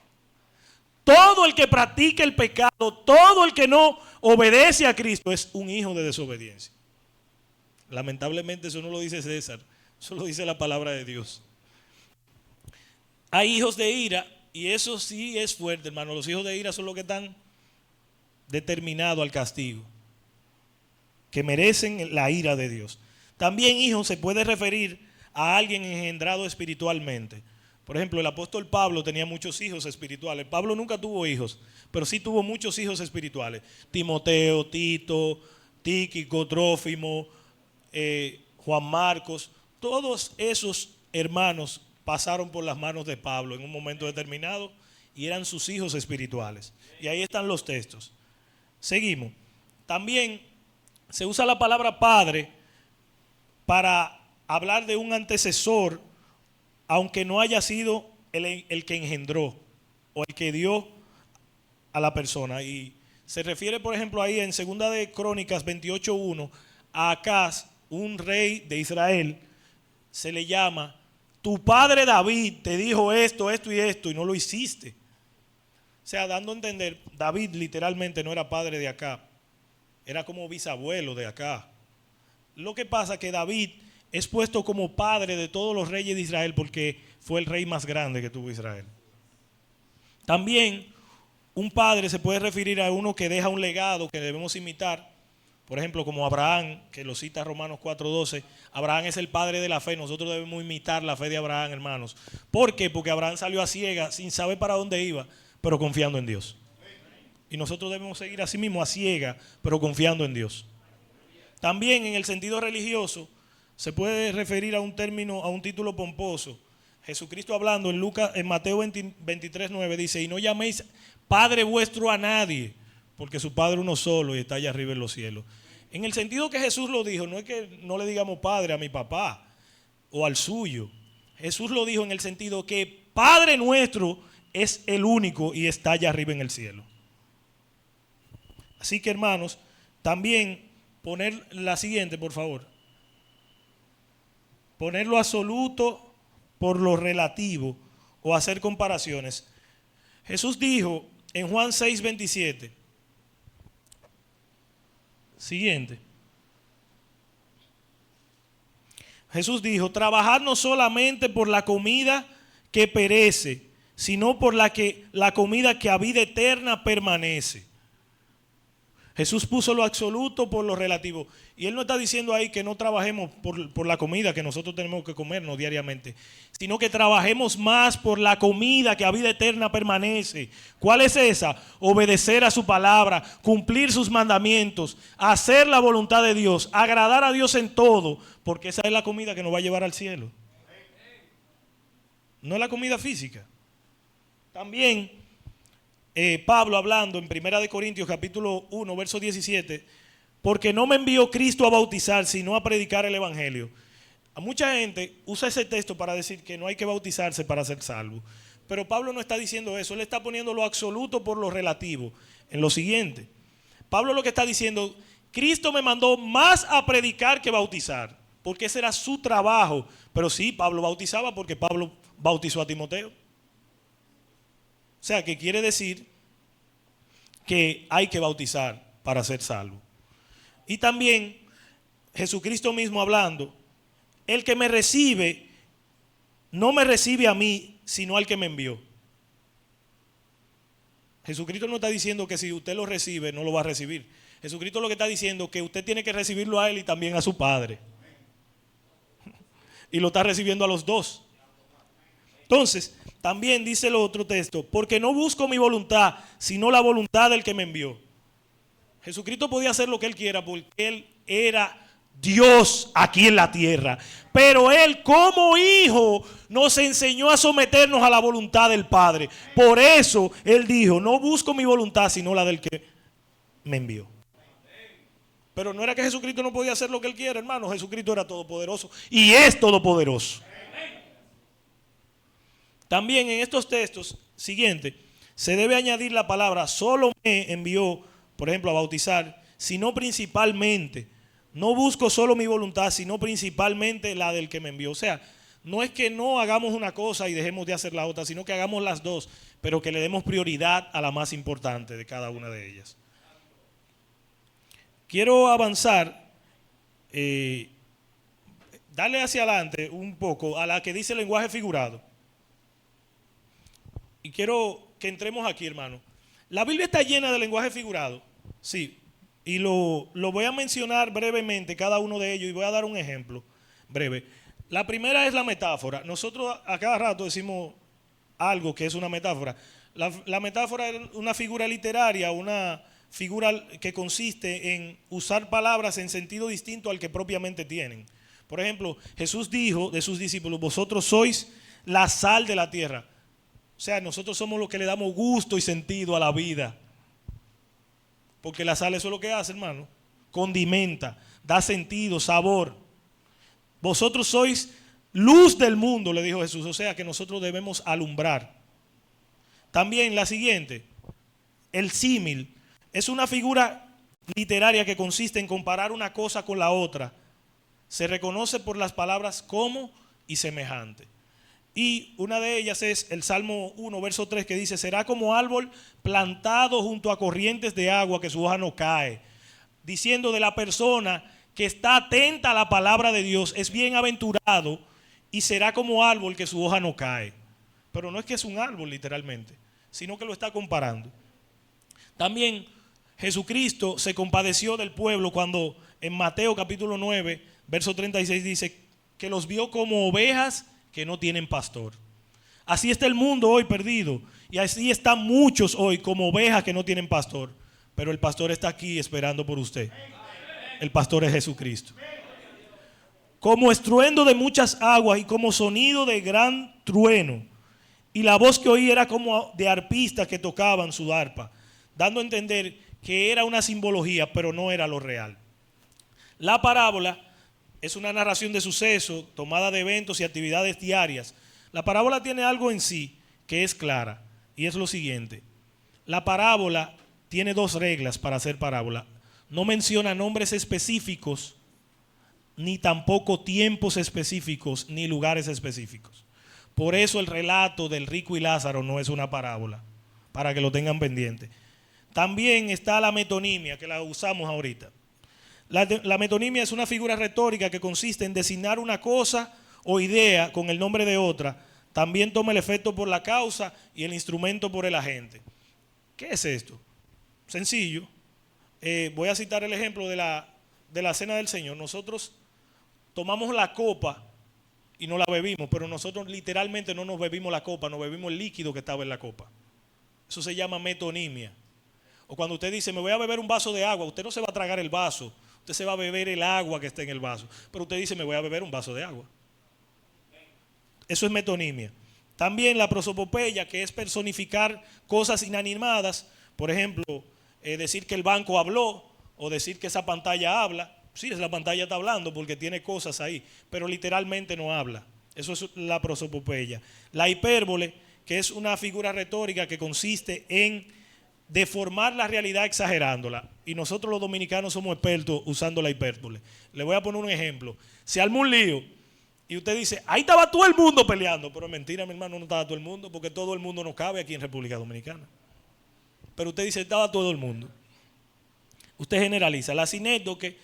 Todo el que practica el pecado, todo el que no obedece a Cristo es un hijo de desobediencia. Lamentablemente eso no lo dice César, eso lo dice la palabra de Dios. Hay hijos de ira, y eso sí es fuerte, hermano. Los hijos de ira son los que están determinados al castigo, que merecen la ira de Dios. También hijo se puede referir a alguien engendrado espiritualmente. Por ejemplo, el apóstol Pablo tenía muchos hijos espirituales. Pablo nunca tuvo hijos, pero sí tuvo muchos hijos espirituales. Timoteo, Tito, Tíquico, Trófimo, Juan Marcos. Todos esos hermanos pasaron por las manos de Pablo en un momento determinado y eran sus hijos espirituales. Y ahí están los textos. Seguimos. También se usa la palabra padre para hablar de un antecesor, aunque no haya sido el que engendró o el que dio a la persona. Y se refiere, por ejemplo, ahí en 2 de Crónicas 28:1 a Acaz, un rey de Israel. Se le llama: tu padre David te dijo esto, esto y esto, y no lo hiciste. O sea, dando a entender, David literalmente no era padre de Acab, era como bisabuelo de Acab. Lo que pasa es que David es puesto como padre de todos los reyes de Israel porque fue el rey más grande que tuvo Israel. También un padre se puede referir a uno que deja un legado que debemos imitar. Por ejemplo, como Abraham, que lo cita Romanos 4:12. Abraham es el padre de la fe. Nosotros debemos imitar la fe de Abraham, hermanos. ¿Por qué? Porque Abraham salió a ciegas, sin saber para dónde iba, pero confiando en Dios. Y nosotros debemos seguir así mismo, a ciegas, pero confiando en Dios. También en el sentido religioso se puede referir a un término, a un título pomposo. Jesucristo hablando en Mateo 23:9 dice: y no llaméis Padre vuestro a nadie, porque su Padre uno solo y está allá arriba en los cielos. En el sentido que Jesús lo dijo, no es que no le digamos Padre a mi papá o al suyo. Jesús lo dijo en el sentido que Padre nuestro es el único y está allá arriba en el cielo. Así que, hermanos, también poner la siguiente, por favor. Poner lo absoluto por lo relativo o hacer comparaciones. Jesús dijo en Juan 6:27. Siguiente. Jesús dijo: trabajad no solamente por la comida que perece, sino por la comida que a vida eterna permanece. Jesús puso lo absoluto por lo relativo. Y Él no está diciendo ahí que no trabajemos por la comida que nosotros tenemos que comernos diariamente, sino que trabajemos más por la comida que a vida eterna permanece. ¿Cuál es esa? Obedecer a su palabra, cumplir sus mandamientos, hacer la voluntad de Dios, agradar a Dios en todo, porque esa es la comida que nos va a llevar al cielo. No es la comida física. También Pablo hablando en 1 de Corintios capítulo 1 verso 17, porque no me envió Cristo a bautizar, sino a predicar el evangelio. A mucha gente usa ese texto para decir que no hay que bautizarse para ser salvo, pero Pablo no está diciendo eso. Él está poniendo lo absoluto por lo relativo. En lo siguiente, Pablo lo que está diciendo: Cristo me mandó más a predicar que bautizar, porque ese era su trabajo. Pero sí, Pablo bautizaba porque Pablo bautizó a Timoteo. O sea, que quiere decir que hay que bautizar para ser salvo. Y también Jesucristo mismo hablando: el que me recibe, no me recibe a mí, sino al que me envió. Jesucristo no está diciendo que si usted lo recibe, no lo va a recibir. Jesucristo lo que está diciendo es que usted tiene que recibirlo a Él y también a su Padre. Y lo está recibiendo a los dos. Entonces, también dice el otro texto: porque no busco mi voluntad, sino la voluntad del que me envió. Jesucristo podía hacer lo que Él quiera porque Él era Dios aquí en la tierra. Pero Él como hijo nos enseñó a someternos a la voluntad del Padre. Por eso Él dijo, no busco mi voluntad sino la del que me envió. Pero no era que Jesucristo no podía hacer lo que Él quiere, hermano. Jesucristo era todopoderoso y es todopoderoso. También en estos textos siguientes se debe añadir la palabra solo me envió, por ejemplo, a bautizar, sino principalmente. No busco solo mi voluntad, sino principalmente la del que me envió. O sea, no es que no hagamos una cosa y dejemos de hacer la otra, sino que hagamos las dos, pero que le demos prioridad a la más importante de cada una de ellas. Quiero avanzar, darle hacia adelante un poco a la que dice el lenguaje figurado. Y quiero que entremos aquí, hermano. La Biblia está llena de lenguaje figurado, sí. Y lo voy a mencionar brevemente, cada uno de ellos, y voy a dar un ejemplo breve. La primera es la metáfora. Nosotros a cada rato decimos algo que es una metáfora. La metáfora es una figura literaria, una figura que consiste en usar palabras en sentido distinto al que propiamente tienen. Por ejemplo, Jesús dijo de sus discípulos, vosotros sois la sal de la tierra. O sea, nosotros somos los que le damos gusto y sentido a la vida. Porque la sal eso es lo que hace, hermano. Condimenta, da sentido, sabor. Vosotros sois luz del mundo, le dijo Jesús. O sea que nosotros debemos alumbrar. También la siguiente, el símil, es una figura literaria que consiste en comparar una cosa con la otra. Se reconoce por las palabras como y semejante. Y una de ellas es el Salmo 1, verso 3, que dice, será como árbol plantado junto a corrientes de agua que su hoja no cae. Diciendo de la persona que está atenta a la palabra de Dios, es bienaventurado y será como árbol que su hoja no cae. Pero no es que es un árbol literalmente, sino que lo está comparando. También Jesucristo se compadeció del pueblo cuando en Mateo capítulo 9, verso 36 dice que los vio como ovejas que no tienen pastor. Así está el mundo hoy perdido y así están muchos hoy como ovejas que no tienen pastor, pero el pastor está aquí esperando por usted. El pastor es Jesucristo. Como estruendo de muchas aguas y como sonido de gran trueno, y la voz que oí era como de arpistas que tocaban su arpa, dando a entender que era una simbología, pero no era lo real. La parábola es una narración de sucesos tomada de eventos y actividades diarias. La parábola tiene algo en sí que es clara y es lo siguiente. La parábola tiene dos reglas para hacer parábola. No menciona nombres específicos, ni tampoco tiempos específicos, ni lugares específicos. Por eso el relato del rico y Lázaro no es una parábola, para que lo tengan pendiente. También está la metonimia, que la usamos ahorita. La metonimia es una figura retórica que consiste en designar una cosa o idea con el nombre de otra. También toma el efecto por la causa y el instrumento por el agente. ¿Qué es esto? Sencillo. Voy a citar el ejemplo de la cena del Señor. Nosotros tomamos la copa y no la bebimos, pero nosotros literalmente no nos bebimos la copa, nos bebimos el líquido que estaba en la copa. Eso se llama metonimia. O cuando usted dice, me voy a beber un vaso de agua, usted no se va a tragar el vaso, usted se va a beber el agua que está en el vaso. Pero usted dice, me voy a beber un vaso de agua. Eso es metonimia. También la prosopopeya, que es personificar cosas inanimadas. Por ejemplo, decir que el banco habló o decir que esa pantalla habla. Sí, la pantalla está hablando porque tiene cosas ahí, pero literalmente no habla. Eso es la prosopopeya. La hipérbole, que es una figura retórica que consiste en deformar la realidad exagerándola. Y nosotros los dominicanos somos expertos usando la hipérbole. Le voy a poner un ejemplo. Se arma un lío y usted dice, ahí estaba todo el mundo peleando. Pero mentira, mi hermano, no estaba todo el mundo, porque todo el mundo no cabe aquí en República Dominicana. Pero usted dice, estaba todo el mundo. Usted generaliza. La sinécdoque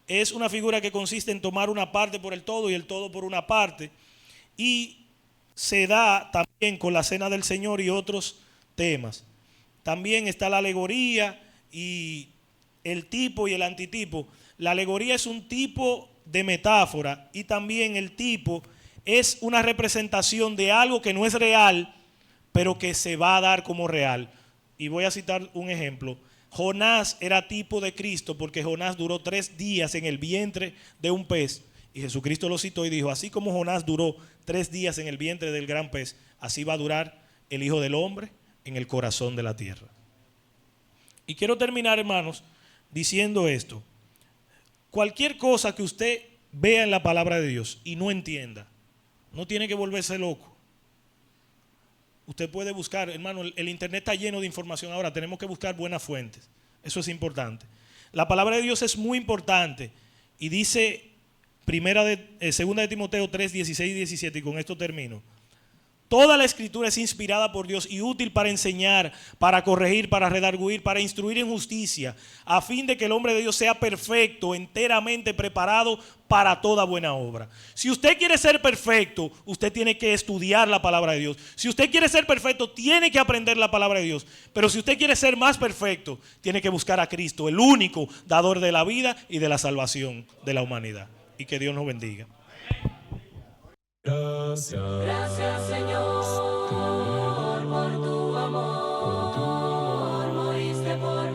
es una figura que consiste en tomar una parte por el todo y el todo por una parte. Y se da también con la cena del Señor y otros temas. También está la alegoría y el tipo y el antitipo. La alegoría es un tipo de metáfora y también el tipo es una representación de algo que no es real, pero que se va a dar como real. Y voy a citar un ejemplo. Jonás era tipo de Cristo porque Jonás duró 3 días en el vientre de un pez. Y Jesucristo lo citó y dijo, así como Jonás duró 3 días en el vientre del gran pez, así va a durar el Hijo del Hombre en el corazón de la tierra. Y quiero terminar, hermanos, diciendo esto. Cualquier cosa que usted vea en la palabra de Dios y no entienda, no tiene que volverse loco. Usted puede buscar, hermano, el internet está lleno de información ahora, tenemos que buscar buenas fuentes. Eso es importante. La palabra de Dios es muy importante y dice segunda de Timoteo 3, 16 y 17, y con esto termino. Toda la escritura es inspirada por Dios y útil para enseñar, para corregir, para redarguir, para instruir en justicia, a fin de que el hombre de Dios sea perfecto, enteramente preparado para toda buena obra. Si usted quiere ser perfecto, usted tiene que estudiar la palabra de Dios. Si usted quiere ser perfecto, tiene que aprender la palabra de Dios. Pero si usted quiere ser más perfecto, tiene que buscar a Cristo, el único dador de la vida y de la salvación de la humanidad. Y que Dios nos bendiga. Gracias, Señor.